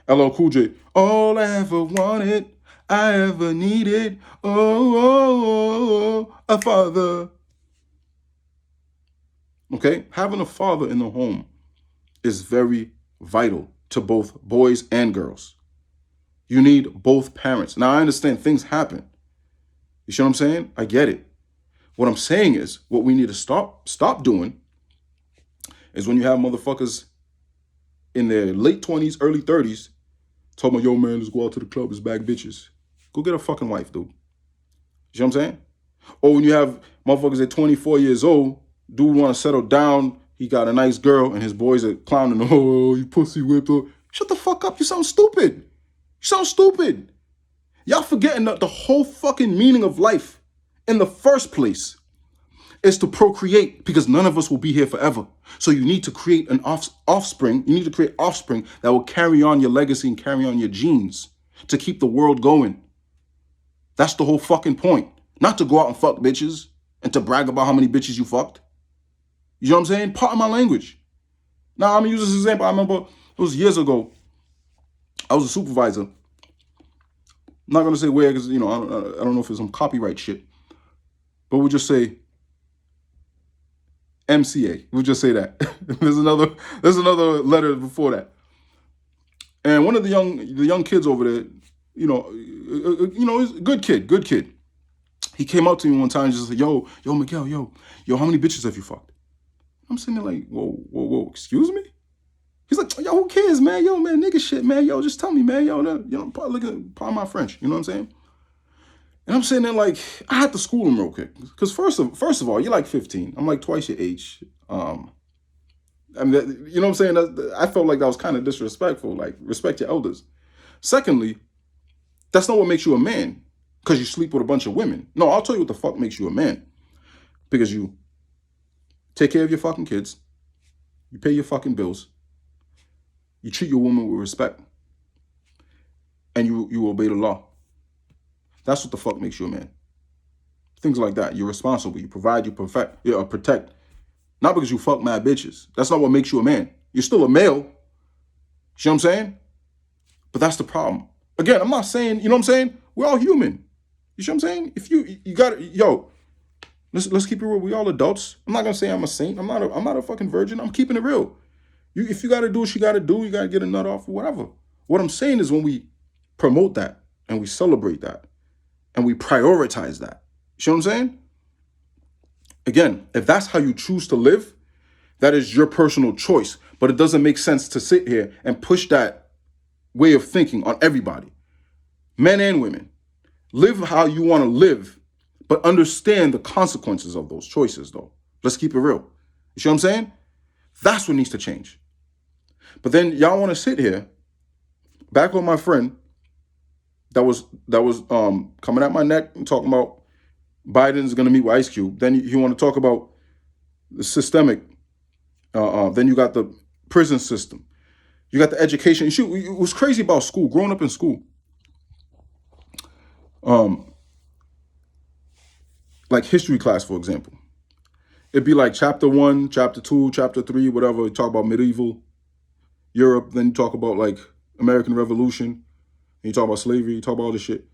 LL Cool J, all I ever wanted, I ever needed, a father. Okay? Having a father in the home is very vital to both boys and girls. You need both parents. Now, I understand things happen. You see what I'm saying? I get it. What I'm saying is, what we need to stop doing is when you have motherfuckers in their late 20s, early 30s, Told my yo man, let's go out to the club, it's bag bitches. Go get a fucking wife, dude. You know what I'm saying? Or when you have motherfuckers at 24 years old, dude want to settle down, he got a nice girl, and his boys are clowning him, oh, you pussy whipped up. Shut the fuck up, you sound stupid. You sound stupid. Y'all forgetting the whole fucking meaning of life in the first place is to procreate, because none of us will be here forever. So you need to create an offspring. You need to create offspring that will carry on your legacy and carry on your genes to keep the world going. That's the whole fucking point. Not to go out and fuck bitches and to brag about how many bitches you fucked. You know what I'm saying? Part of my language. Now, I'm going to use this example. I remember it was years ago. I was a supervisor. I'm not going to say where, because, you know, I don't know if it's some copyright shit. But we'll just say MCA. We'll just say that. There's another letter before that. And one of the young kids over there, he's a good kid. He came up to me one time and just said, yo, Miguel, yo, how many bitches have you fucked? I'm sitting there like, whoa, excuse me? He's like, yo, who cares, man? Yo, man, nigga shit, man. Yo, just tell me, man. Yo, pardon my French. You know what I'm saying? And I'm sitting there like, I had to school him real quick. Because first of all, you're like 15. I'm like twice your age. I mean, you know what I'm saying? I felt like that was kind of disrespectful. Like, respect your elders. Secondly, that's not what makes you a man, because you sleep with a bunch of women. No, I'll tell you what the fuck makes you a man. Because you take care of your fucking kids. You pay your fucking bills. You treat your woman with respect. And you obey the law. That's what the fuck makes you a man. Things like that. You're responsible. You provide, you protect. Not because you fuck mad bitches. That's not what makes you a man. You're still a male. You know what I'm saying? But that's the problem. Again, I'm not saying, you know what I'm saying? We're all human. You know what I'm saying? If you got, let's keep it real. We all adults. I'm not gonna say I'm a saint. I'm not a fucking virgin. I'm keeping it real. If you gotta do what you gotta do, you gotta get a nut off or whatever. What I'm saying is when we promote that and we celebrate that and we prioritize that. You know what I'm saying? Again, if that's how you choose to live, that is your personal choice. But it doesn't make sense to sit here and push that way of thinking on everybody, men and women. Live how you want to live, but understand the consequences of those choices, though. Let's keep it real. You see what I'm saying? That's what needs to change. But then y'all want to sit here, back on my friend that was coming at my neck and talking about Biden's going to meet with Ice Cube. Then you want to talk about the systemic. Then you got the prison system. You got the education. It was crazy about school, growing up in school. Like history class, for example. It'd be like chapter 1, chapter 2, chapter 3, whatever. You talk about medieval Europe. Then you talk about like American Revolution. And you talk about slavery. You talk about all this shit.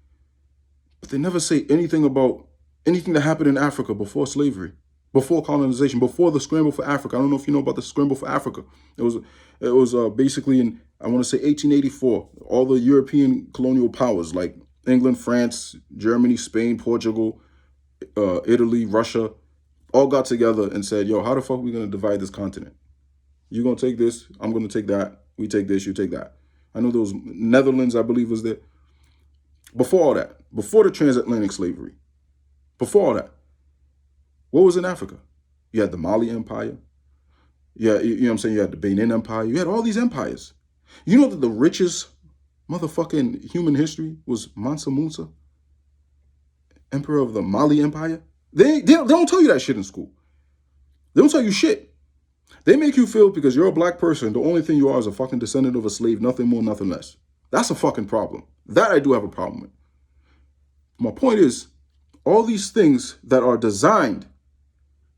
But they never say anything about anything that happened in Africa before slavery, before colonization, before the scramble for Africa. I don't know if you know about the scramble for Africa. It was basically in, I want to say 1884. All the European colonial powers like England, France, Germany, Spain, Portugal, Italy, Russia, all got together and said, yo, how the fuck are we going to divide this continent? You're going to take this, I'm going to take that. We take this, you take that. I know those Netherlands, I believe, was there. Before all that, before the transatlantic slavery, before all that, what was in Africa? You had the Mali Empire. Yeah, you know what I'm saying? You had the Benin Empire. You had all these empires. You know that the richest motherfucking human history was Mansa Musa, emperor of the Mali Empire? They don't tell you that shit in school. They don't tell you shit. They make you feel because you're a black person, the only thing you are is a fucking descendant of a slave, nothing more, nothing less. That's a fucking problem. That I do have a problem with. My point is, all these things that are designed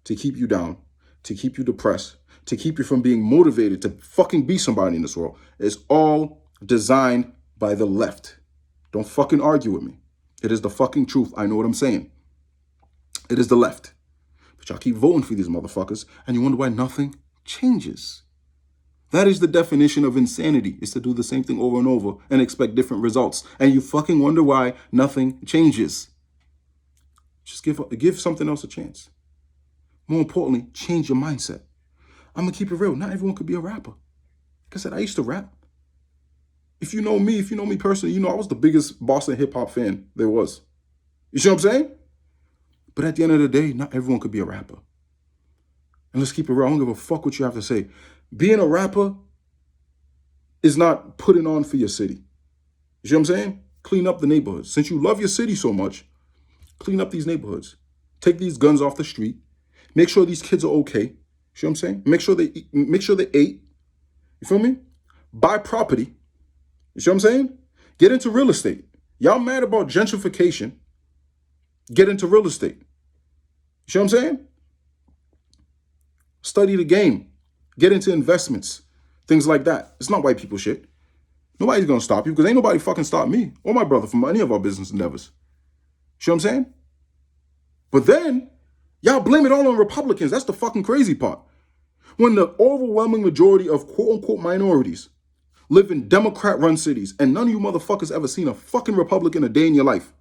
to keep you down, to keep you depressed, to keep you from being motivated to fucking be somebody in this world, is all designed by the left. Don't fucking argue with me. It is the fucking truth. I know what I'm saying. It is the left. But y'all keep voting for these motherfuckers, and you wonder why nothing changes. That is the definition of insanity, is to do the same thing over and over and expect different results. And you fucking wonder why nothing changes. Just give something else a chance. More importantly, change your mindset. I'm going to keep it real. Not everyone could be a rapper. Like I said, I used to rap. If you know me personally, you know I was the biggest Boston hip hop fan there was. You see what I'm saying? But at the end of the day, not everyone could be a rapper. And let's keep it real. I don't give a fuck what you have to say. Being a rapper is not putting on for your city. You see what I'm saying? Clean up the neighborhoods. Since you love your city so much, clean up these neighborhoods. Take these guns off the street. Make sure these kids are okay. You see what I'm saying? Make sure they ate. You feel me? Buy property. You see what I'm saying? Get into real estate. Y'all mad about gentrification. Get into real estate. You see what I'm saying? Study the game. Get into investments. Things like that. It's not white people shit. Nobody's going to stop you because ain't nobody fucking stop me or my brother from any of our business endeavors. You see what I'm saying? But then, y'all blame it all on Republicans. That's the fucking crazy part. When the overwhelming majority of quote-unquote minorities live in Democrat-run cities and none of you motherfuckers ever seen a fucking Republican a day in your life.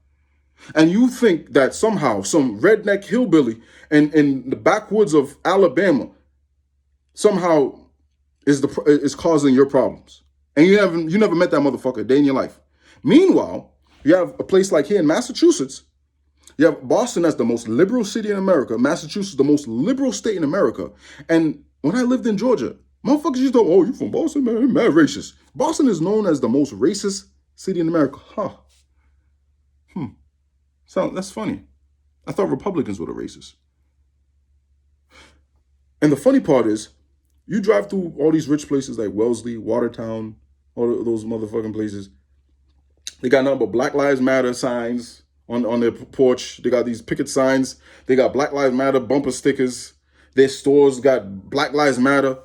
And you think that somehow some redneck hillbilly in the backwoods of Alabama somehow is causing your problems. And you never met that motherfucker a day in your life. Meanwhile, you have a place like here in Massachusetts. You have Boston as the most liberal city in America. Massachusetts, the most liberal state in America. And when I lived in Georgia, motherfuckers used to, oh, you from Boston, man, you're mad racist. Boston is known as the most racist city in America. Huh. So that's funny. I thought Republicans were the racists. And the funny part is, you drive through all these rich places like Wellesley, Watertown, all those motherfucking places. They got nothing but Black Lives Matter signs on their porch. They got these picket signs. They got Black Lives Matter bumper stickers. Their stores got Black Lives Matter.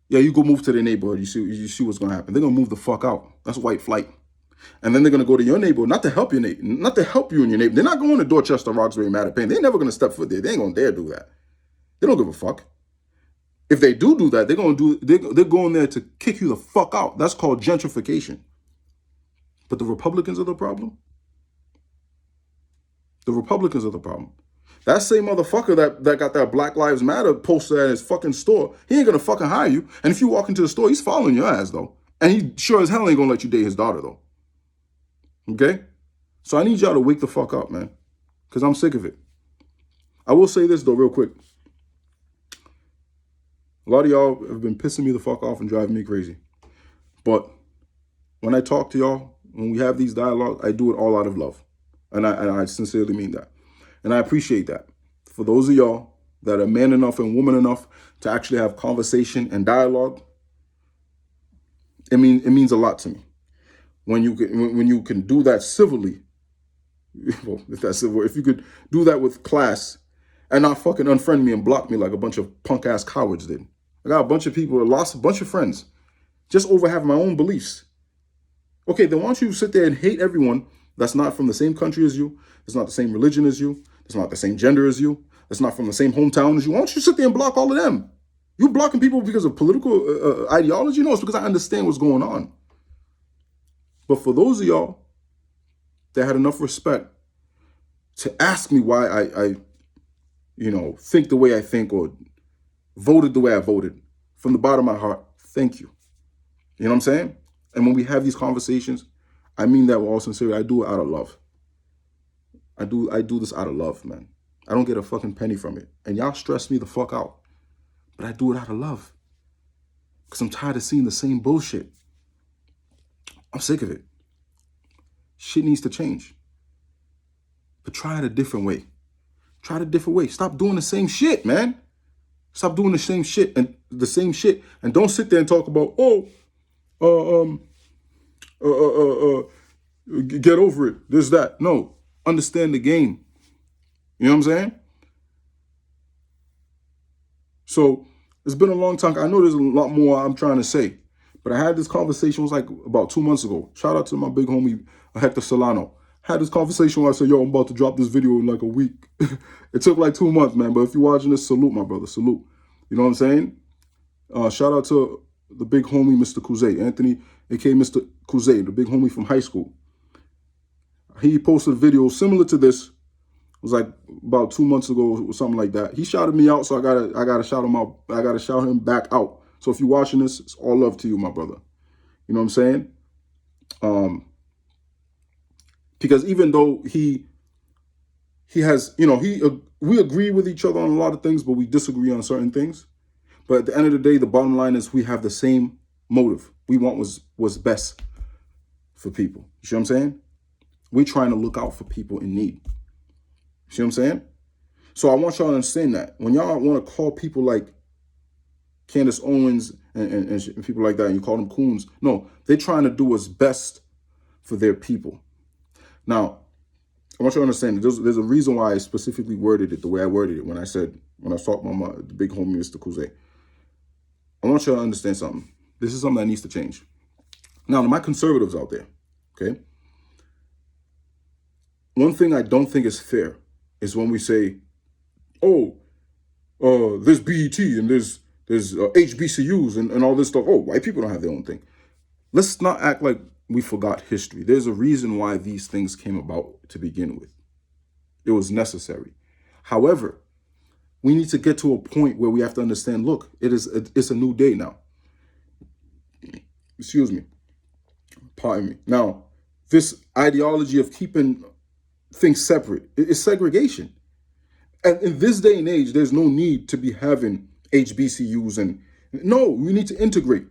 Yeah, you go move to their neighborhood. You see what's gonna happen. They're gonna move the fuck out. That's white flight. And then they're gonna go to your neighborhood, not to help your neighbor, not to help you and your neighbor. They're not going to Dorchester, Roxbury, Mattapan. They're never gonna step foot there. They ain't gonna dare do that. They don't give a fuck. If they do that, they're going there to kick you the fuck out. That's called gentrification. But the Republicans are the problem. The Republicans are the problem. That same motherfucker that got that Black Lives Matter poster at his fucking store, he ain't gonna fucking hire you. And if you walk into the store, he's following your ass though. And he sure as hell ain't gonna let you date his daughter though. Okay? So I need y'all to wake the fuck up, man. Because I'm sick of it. I will say this though, real quick. A lot of y'all have been pissing me the fuck off and driving me crazy. But when I talk to y'all, when we have these dialogues, I do it all out of love. And I sincerely mean that. And I appreciate that. For those of y'all that are man enough and woman enough to actually have conversation and dialogue, it means a lot to me. When you can do that civilly, well, if you could do that with class and not fucking unfriend me and block me like a bunch of punk ass cowards did. I got a bunch of people that lost a bunch of friends just over having my own beliefs. Okay, then why don't you sit there and hate everyone that's not from the same country as you, that's not the same religion as you, that's not the same gender as you, that's not from the same hometown as you. Why don't you sit there and block all of them? You blocking people because of political ideology? No, it's because I understand what's going on. But for those of y'all that had enough respect to ask me why I think the way I think or voted the way I voted, from the bottom of my heart, thank you. You know what I'm saying? And when we have these conversations, I mean that with all sincerity. I do it out of love. I do this out of love, man. I don't get a fucking penny from it. And y'all stress me the fuck out. But I do it out of love. Because I'm tired of seeing the same bullshit. I'm sick of it. Shit needs to change. But try it a different way. Try it a different way. Stop doing the same shit, man. Stop doing the same shit and don't sit there and talk about, get over it. This, that. No. Understand the game. You know what I'm saying? So it's been a long time. I know there's a lot more I'm trying to say, but I had this conversation, it was like about 2 months ago. Shout out to my big homie, Hector Solano. Had this conversation where I said, yo, I'm about to drop this video in like a week. It took like 2 months, man. But if you're watching this, salute, my brother. Salute. You know what I'm saying? Shout out to the big homie, Mr. Kuze. Anthony, a.k.a. Mr. Kuze, the big homie from high school. He posted a video similar to this. It was like about 2 months ago or something like that. He shouted me out, so I gotta shout him out. I gotta shout him back out. So if you're watching this, it's all love to you, my brother. You know what I'm saying? Because even though he has, we agree with each other on a lot of things, but we disagree on certain things. But at the end of the day, the bottom line is we have the same motive. We want what's best for people. You see what I'm saying? We're trying to look out for people in need. You see what I'm saying? So I want y'all to understand that. When y'all want to call people like Candace Owens and people like that, and you call them coons, no, they're trying to do what's best for their people. Now, I want you to understand that there's a reason why I specifically worded it the way I worded it when I was talking about the big homie, Mr. Kuze. I want you to understand something. This is something that needs to change. Now, to my conservatives out there, okay? One thing I don't think is fair is when we say, oh, there's BET and there's HBCUs and all this stuff. Oh, white people don't have their own thing. Let's not act like we forgot history. There's a reason why these things came about to begin with. It was necessary. However, we need to get to a point where we have to understand, look, it's a new day now. Excuse me. Pardon me. Now, this ideology of keeping things separate is segregation. And in this day and age, there's no need to be having HBCUs no, we need to integrate.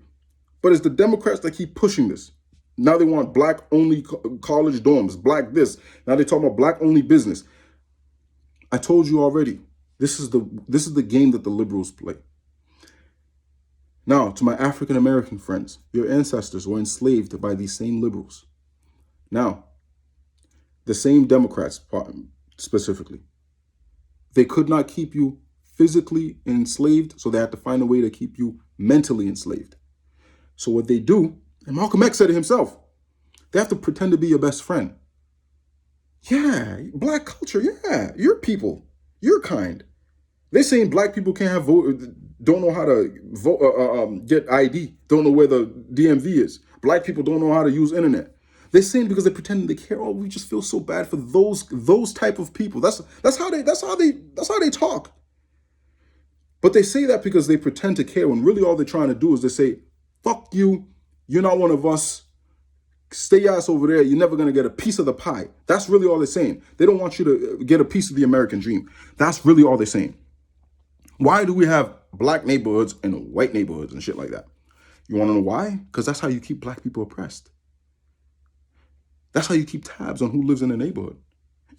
But it's the Democrats that keep pushing this. Now they want black-only college dorms, black this. Now they talk about black-only business. I told you already, this is the game that the liberals play. Now, to my African-American friends, your ancestors were enslaved by these same liberals. Now, the same Democrats specifically, they could not keep you physically enslaved, so they had to find a way to keep you mentally enslaved. So what they do, and Malcolm X said it himself, they have to pretend to be your best friend. Yeah, black culture, yeah, your people, your kind. They're saying black people can't have vote, don't know how to vote, get ID, don't know where the DMV is. Black people don't know how to use internet. They're saying because they pretend they care. Oh, we just feel so bad for those type of people. That's how they talk. But they say that because they pretend to care when really all they're trying to do is they say, fuck you, you're not one of us. Stay your ass over there. You're never going to get a piece of the pie. That's really all they're saying. They don't want you to get a piece of the American dream. That's really all they're saying. Why do we have black neighborhoods and white neighborhoods and shit like that? You want to know why? Because that's how you keep black people oppressed. That's how you keep tabs on who lives in a neighborhood.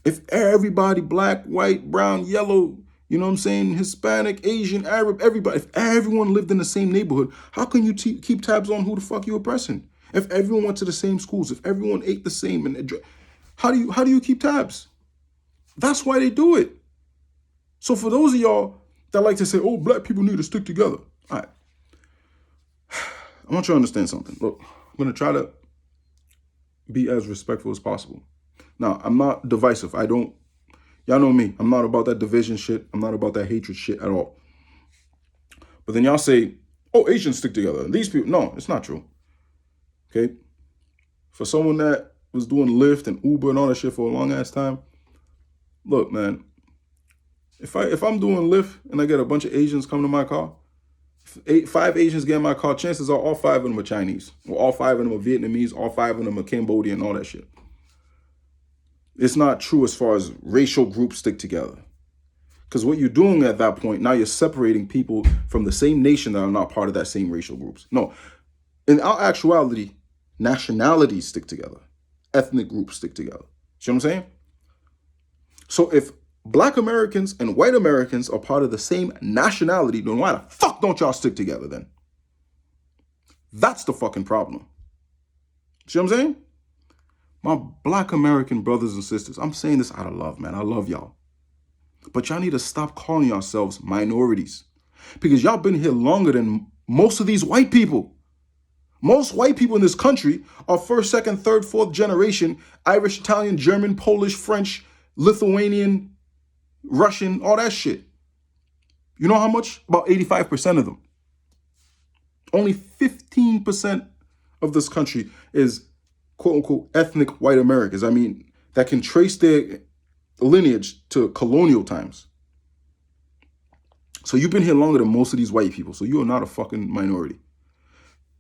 If everybody, black, white, brown, yellow, you know what I'm saying, Hispanic, Asian, Arab, everybody, if everyone lived in the same neighborhood, how can you keep tabs on who the fuck you oppressing? If everyone went to the same schools, if everyone ate the same, how do you keep tabs? That's why they do it. So for those of y'all that like to say, oh, black people need to stick together. All right. I want you to understand something. Look, I'm going to try to be as respectful as possible. Now, I'm not divisive. Y'all know me. I'm not about that division shit. I'm not about that hatred shit at all. But then y'all say, oh, Asians stick together. These people, no, it's not true. Okay? For someone that was doing Lyft and Uber and all that shit for a long ass time, look, man, if I'm doing Lyft and I get a bunch of Asians come to my car, if 5 Asians get in my car, chances are all 5 of them are Chinese, or all 5 of them are Vietnamese, all 5 of them are Cambodian, all that shit. It's not true as far as racial groups stick together. Because what you're doing at that point, now you're separating people from the same nation that are not part of that same racial groups. No, in our actuality, nationalities stick together. Ethnic groups stick together. See what I'm saying? So if black Americans and white Americans are part of the same nationality, then why the fuck don't y'all stick together then? That's the fucking problem. See what I'm saying? My black American brothers and sisters, I'm saying this out of love, man. I love y'all. But y'all need to stop calling yourselves minorities. Because y'all been here longer than most of these white people. Most white people in this country are first, second, third, fourth generation, Irish, Italian, German, Polish, French, Lithuanian, Russian, all that shit. You know how much? About 85% of them. Only 15% of this country is quote unquote ethnic white Americans. I mean, that can trace their lineage to colonial times. So you've been here longer than most of these white people. So you are not a fucking minority.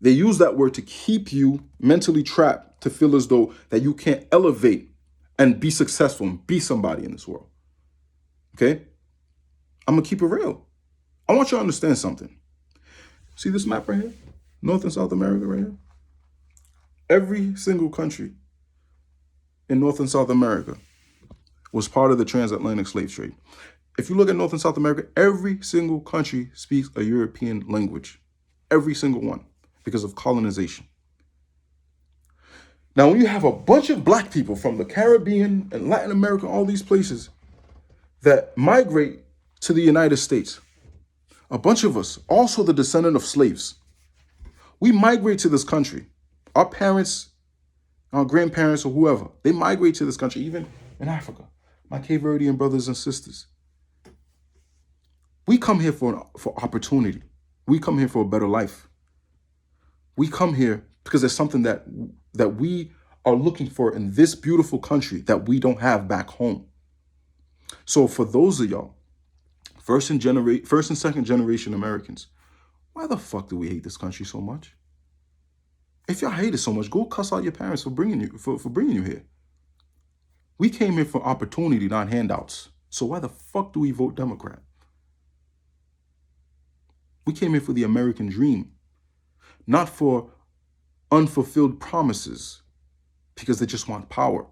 They use that word to keep you mentally trapped, to feel as though that you can't elevate and be successful and be somebody in this world. Okay? I'm going to keep it real. I want you to understand something. See this map right here? North and South America right here? Every single country in North and South America was part of the transatlantic slave trade. If you look at North and South America, every single country speaks a European language. Every single one, because of colonization. Now, when you have a bunch of black people from the Caribbean and Latin America, all these places that migrate to the United States, a bunch of us, also the descendant of slaves, we migrate to this country. Our parents, our grandparents, or whoever, they migrate to this country, even in Africa. My Cape Verdean brothers and sisters. We come here for opportunity. We come here for a better life. We come here because there's something that we are looking for in this beautiful country that we don't have back home. So for those of y'all, first and second generation Americans, why the fuck do we hate this country so much? If y'all hate it so much, go cuss out your parents for bringing you here. We came here for opportunity, not handouts. So why the fuck do we vote Democrat? We came here for the American dream, not for unfulfilled promises, because they just want power.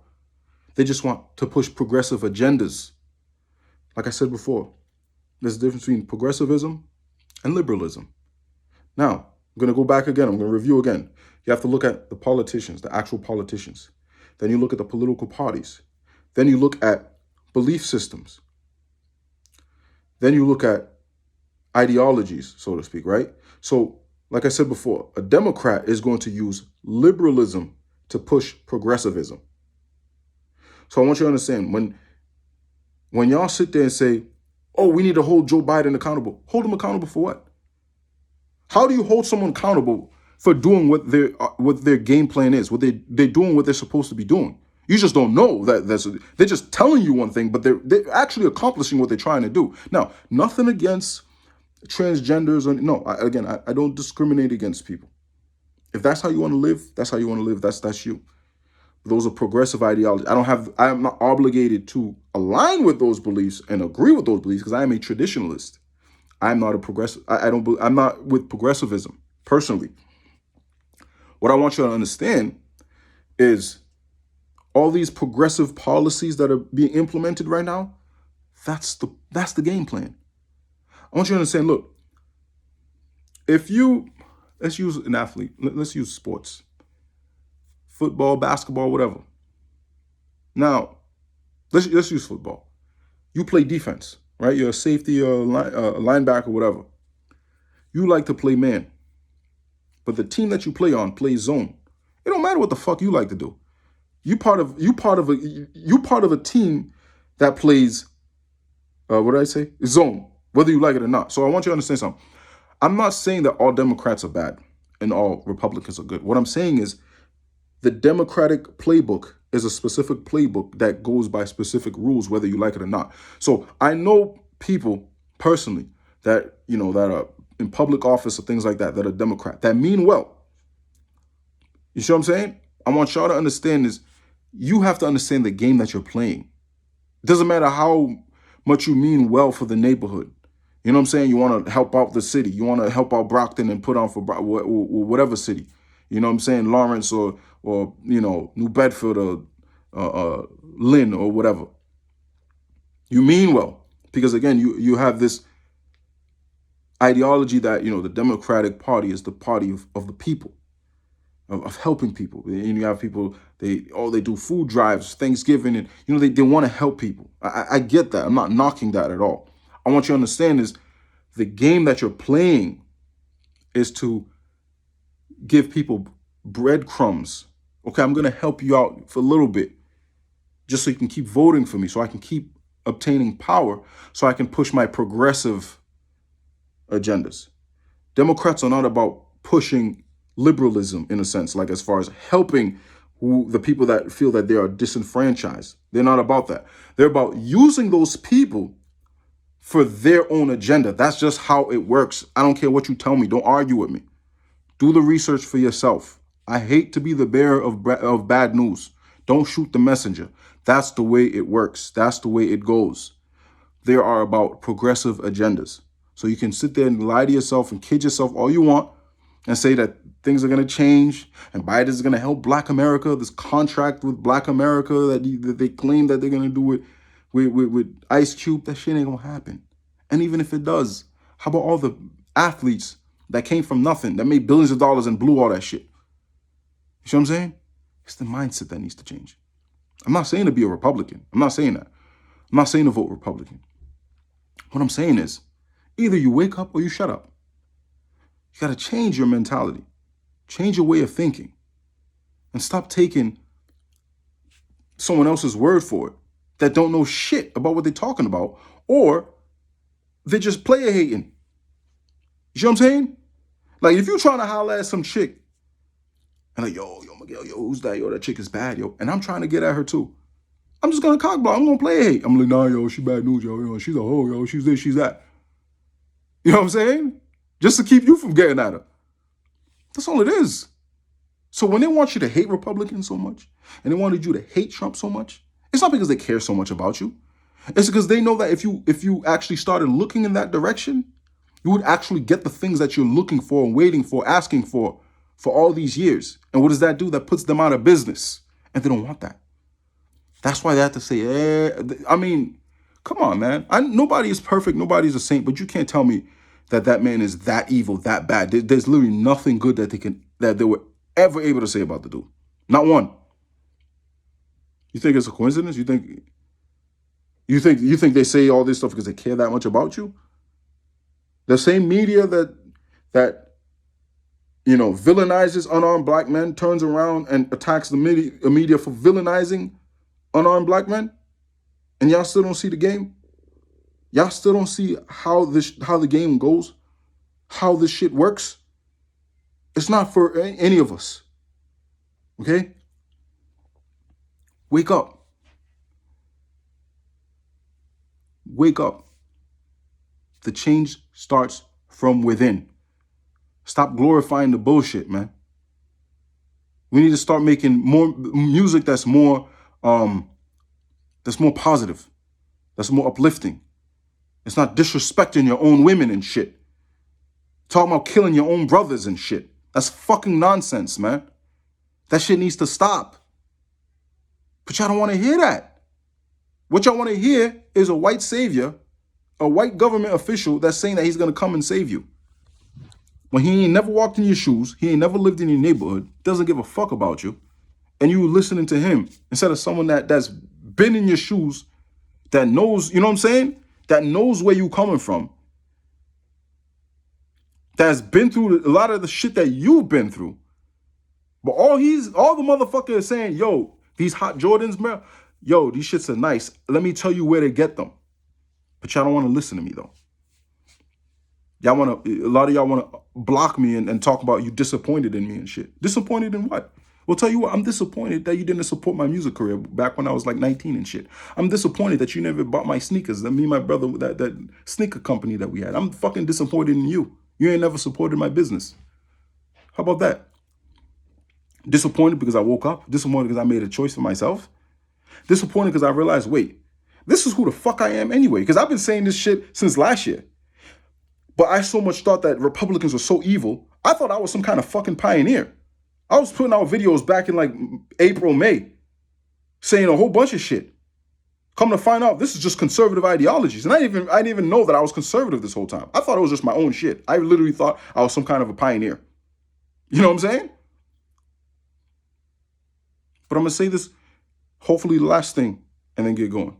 They just want to push progressive agendas. Like I said before, there's a difference between progressivism and liberalism. Now, I'm going to go back again. I'm going to review again. You have to look at the politicians, the actual politicians. Then you look at the political parties. Then you look at belief systems. Then you look at ideologies, so to speak, right? So, like I said before, a Democrat is going to use liberalism to push progressivism. So I want you to understand, when y'all sit there and say, oh, we need to hold Joe Biden accountable. Hold him accountable for what? How do you hold someone accountable for doing what their game plan is, what they're doing what they're supposed to be doing? You just don't know they're just telling you one thing, but they're actually accomplishing what they're trying to do. Now, nothing against transgenders or no. I don't discriminate against people. If that's how you want to live, that's how you want to live. That's you. Those are progressive ideologies. I am not obligated to align with those beliefs and agree with those beliefs because I am a traditionalist. I'm not a progressive. I'm not with progressivism personally. What I want you to understand is all these progressive policies that are being implemented right now. That's the game plan. I want you to understand. Look, let's use an athlete. Let's use sports. Football, basketball, whatever. Now, let's use football. You play defense, right? You're a safety or a linebacker, whatever. You like to play man. But the team that you play on plays zone. It don't matter what the fuck you like to do. You part of a team that plays what did I say? Zone, whether you like it or not. So I want you to understand something. I'm not saying that all Democrats are bad and all Republicans are good. What I'm saying is the Democratic playbook is a specific playbook that goes by specific rules, whether you like it or not. So I know people personally that, that are in public office or things like that are Democrat, that mean well. You see what I'm saying? I want y'all to understand is you have to understand the game that you're playing. It doesn't matter how much you mean well for the neighborhood. You know what I'm saying? You want to help out the city. You want to help out Brockton and put on for whatever city. You know what I'm saying? Lawrence or New Bedford or Lynn or whatever. You mean well because, again, you have this ideology that, the Democratic Party is the party of the people, of helping people. And you have people, they do food drives, Thanksgiving, and, they want to help people. I get that. I'm not knocking that at all. I want you to understand is the game that you're playing is to give people breadcrumbs. Okay, I'm going to help you out for a little bit just so you can keep voting for me, so I can keep obtaining power, so I can push my progressive agendas. Democrats are not about pushing liberalism in a sense, like as far as helping the people that feel that they are disenfranchised. They're not about that. They're about using those people for their own agenda. That's just how it works. I don't care what you tell me. Don't argue with me. Do the research for yourself. I hate to be the bearer of bad news. Don't shoot the messenger. That's the way it works. That's the way it goes. There are about progressive agendas. So you can sit there and lie to yourself and kid yourself all you want and say that things are going to change and Biden is going to help Black America. This contract with Black America that they claim that they're going to do with Ice Cube, that shit ain't going to happen. And even if it does, how about all the athletes that came from nothing, that made billions of dollars and blew all that shit? You see what I'm saying? It's the mindset that needs to change. I'm not saying to be a Republican. I'm not saying that. I'm not saying to vote Republican. What I'm saying is, either you wake up or you shut up. You got to change your mentality, change your way of thinking, and stop taking someone else's word for it that don't know shit about what they're talking about, or they're just player hating. You know what I'm saying? Like, if you're trying to holler at some chick, and like, yo, Miguel, yo, who's that? Yo, that chick is bad, yo. And I'm trying to get at her too. I'm just going to cock block. I'm going to play hate. I'm like, nah, yo, she bad news, yo. She's a hoe, yo. She's this, she's that. You know what I'm saying? Just to keep you from getting at her. That's all it is. So when they want you to hate Republicans so much, and they wanted you to hate Trump so much, it's not because they care so much about you. It's because they know that if you actually started looking in that direction, you would actually get the things that you're looking for and waiting for, asking for all these years. And what does that do? That puts them out of business. And they don't want that. That's why they have to say, I mean, come on, man. Nobody is perfect. Nobody's a saint. But you can't tell me that man is that evil, that bad. There's literally nothing good that they were ever able to say about the dude. Not one. You think it's a coincidence? You think they say all this stuff because they care that much about you? The same media that villainizes unarmed Black men turns around and attacks the media for villainizing unarmed Black men, and y'all still don't see the game. Y'all still don't see how the game goes, how this shit works. It's not for any of us. Okay? Wake up. Wake up. The change starts from within. Stop glorifying the bullshit, man. We need to start making more music that's more positive, that's more uplifting. It's not disrespecting your own women and shit. Talking about killing your own brothers and shit. That's fucking nonsense, man. That shit needs to stop. But y'all don't want to hear that. What y'all want to hear is a white savior, a white government official that's saying that he's going to come and save you. When he ain't never walked in your shoes, he ain't never lived in your neighborhood, doesn't give a fuck about you, and you listening to him instead of someone that's been in your shoes, that knows, you know what I'm saying? That knows where you coming from, that's been through a lot of the shit that you've been through. But all the motherfucker is saying, yo, these hot Jordans, bro, yo, these shits are nice. Let me tell you where to get them. But y'all don't want to listen to me, though. A lot of y'all want to block me and talk about you disappointed in me and shit. Disappointed in what? Well, tell you what, I'm disappointed that you didn't support my music career back when I was like 19 and shit. I'm disappointed that you never bought my sneakers. That me and my brother, that sneaker company that we had. I'm fucking disappointed in you. You ain't never supported my business. How about that? Disappointed because I woke up. Disappointed because I made a choice for myself. Disappointed because I realized, wait, this is who the fuck I am anyway. Because I've been saying this shit since last year. But I so much thought that Republicans were so evil. I thought I was some kind of fucking pioneer. I was putting out videos back in like April, May, saying a whole bunch of shit. Come to find out, this is just conservative ideologies. And I didn't even know that I was conservative this whole time. I thought it was just my own shit. I literally thought I was some kind of a pioneer. You know what I'm saying? But I'm going to say this, hopefully the last thing, and then get going.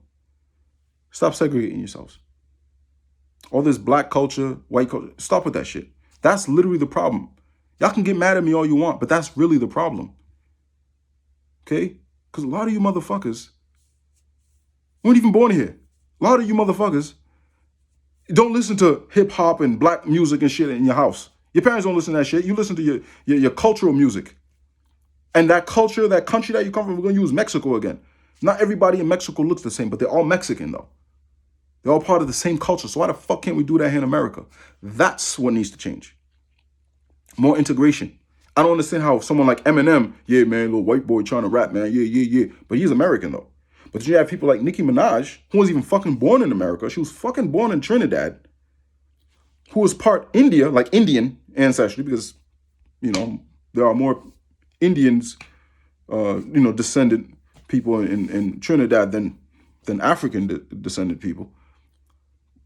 Stop segregating yourselves. All this Black culture, white culture, stop with that shit. That's literally the problem. Y'all can get mad at me all you want, but that's really the problem. Okay? Because a lot of you motherfuckers weren't even born here. A lot of you motherfuckers don't listen to hip hop and Black music and shit in your house. Your parents don't listen to that shit. You listen to your cultural music. And that culture, that country that you come from, we're going to use Mexico again. Not everybody in Mexico looks the same, but they're all Mexican though. They're all part of the same culture. So why the fuck can't we do that here in America? That's what needs to change. More integration. I don't understand how someone like Eminem, yeah, man, little white boy trying to rap, man, yeah. But he's American, though. But you have people like Nicki Minaj, who was even fucking born in America. She was fucking born in Trinidad, who was part India, like Indian ancestry, because, you know, there are more Indians, descendant people in Trinidad than African descendant people.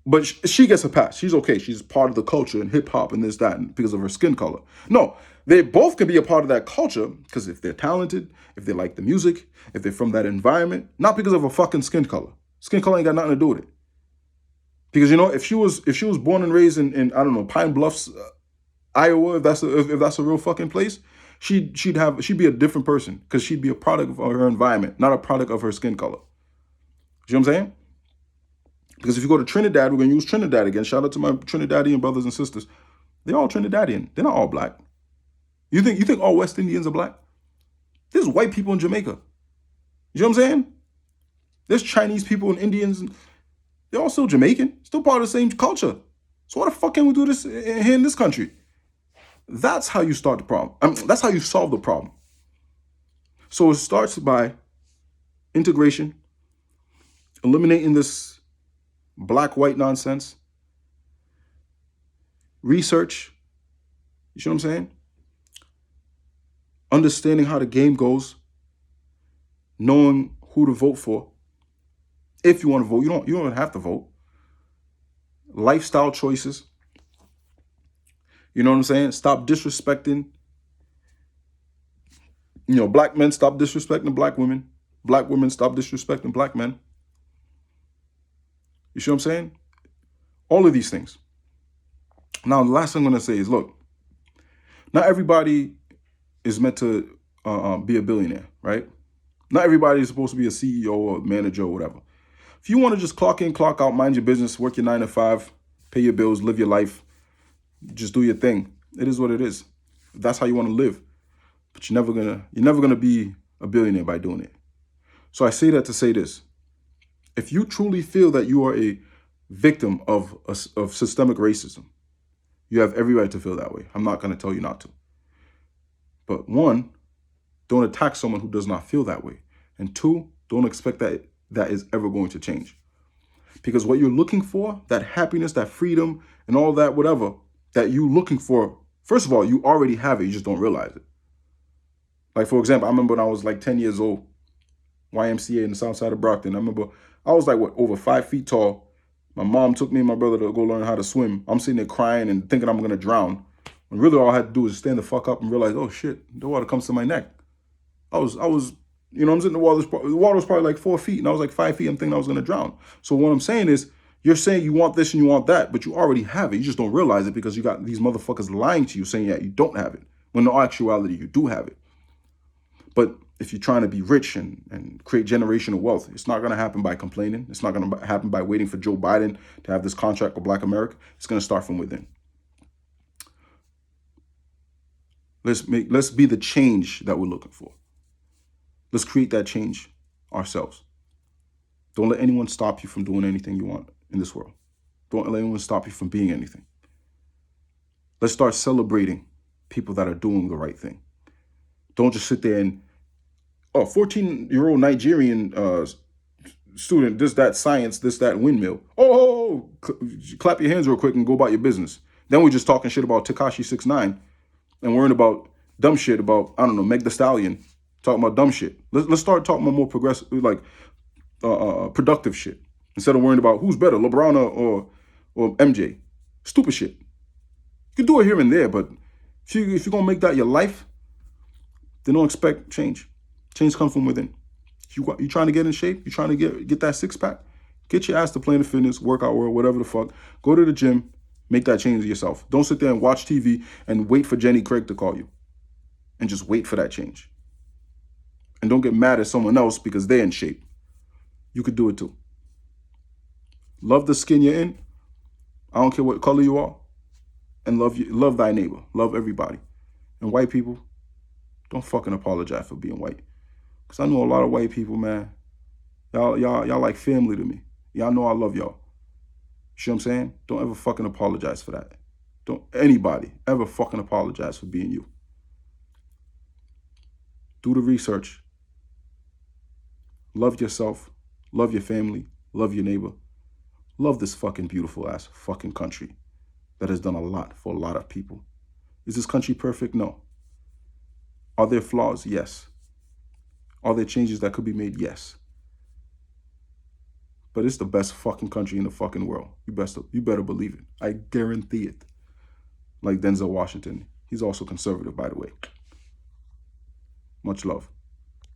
But she gets a pass. She's okay. She's part of the culture and hip hop and this, that, and because of her skin color. No, they both can be a part of that culture because if they're talented, if they like the music, if they're from that environment, not because of a fucking skin color. Skin color ain't got nothing to do with it. Because if she was born and raised in I don't know, Pine Bluffs, Iowa, if that's a real fucking place, she'd be a different person because she'd be a product of her environment, not a product of her skin color. You know what I'm saying? Because if you go to Trinidad, we're gonna use Trinidad again. Shout out to my Trinidadian brothers and sisters. They're all Trinidadian. They're not all black. You think all West Indians are black? There's white people in Jamaica. You know what I'm saying? There's Chinese people and Indians. They're all still Jamaican, still part of the same culture. So why the fuck can we do this here in this country? That's how you start the problem. That's how you solve the problem. So it starts by integration, eliminating this black-white nonsense, research, you see what I'm saying? Understanding how the game goes, knowing who to vote for. If you want to vote, you don't have to vote. Lifestyle choices. You know what I'm saying? Stop disrespecting. Black men stop disrespecting black women. Black women stop disrespecting black men. You see what I'm saying? All of these things. Now, the last thing I'm going to say is, look, not everybody is meant to be a billionaire, right? Not everybody is supposed to be a CEO or manager or whatever. If you want to just clock in, clock out, mind your business, work your 9 to 5, pay your bills, live your life, just do your thing. It is what it is. That's how you want to live. But you're never gonna be a billionaire by doing it. So I say that to say this. If you truly feel that you are a victim of systemic racism, you have every right to feel that way. I'm not going to tell you not to. But one, don't attack someone who does not feel that way. And two, don't expect that is ever going to change. Because what you're looking for, that happiness, that freedom, and all that, whatever, that you're looking for, first of all, you already have it. You just don't realize it. Like, for example, I remember when I was like 10 years old, YMCA in the south side of Brockton. I remember I was like, over 5 feet tall. My mom took me and my brother to go learn how to swim. I'm sitting there crying and thinking I'm going to drown. When really all I had to do was stand the fuck up and realize, oh shit, the water comes to my neck. I'm sitting in the water was probably like 4 feet and I was like 5 feet. I'm thinking I was going to drown. So what I'm saying is, you're saying you want this and you want that, but you already have it. You just don't realize it because you got these motherfuckers lying to you saying, yeah, you don't have it. When in actuality, you do have it. But if you're trying to be rich and create generational wealth, it's not going to happen by complaining. It's not going to happen by waiting for Joe Biden to have this contract with Black America. It's going to start from within. Let's be the change that we're looking for. Let's create that change ourselves. Don't let anyone stop you from doing anything you want in this world. Don't let anyone stop you from being anything. Let's start celebrating people that are doing the right thing. Don't just sit there and, 14-year-old Nigerian student, this, that, science, this, that, windmill. Clap your hands real quick and go about your business. Then we're just talking shit about Tekashi 6ix9ine and worrying about dumb shit about, I don't know, Meg Thee Stallion, talking about dumb shit. Let's start talking about more progressive, like productive shit instead of worrying about who's better, LeBron or MJ. Stupid shit. You can do it here and there, but if you're gonna make that your life, then don't expect change. Change comes from within. You trying to get in shape? You trying to get that 6-pack? Get your ass to Planet Fitness, Workout World, whatever the fuck. Go to the gym, make that change yourself. Don't sit there and watch TV and wait for Jenny Craig to call you. And just wait for that change. And don't get mad at someone else because they're in shape. You could do it too. Love the skin you're in. I don't care what color you are. And love thy neighbor. Love everybody. And white people, don't fucking apologize for being white. Because I know a lot of white people, man. Y'all like family to me. Y'all know I love y'all. You see what I'm saying? Don't ever fucking apologize for that. Don't anybody ever fucking apologize for being you. Do the research. Love yourself. Love your family. Love your neighbor. Love this fucking beautiful ass fucking country that has done a lot for a lot of people. Is this country perfect? No. Are there flaws? Yes. Are there changes that could be made? Yes. But it's the best fucking country in the fucking world. You better believe it. I guarantee it. Like Denzel Washington. He's also conservative, by the way. Much love.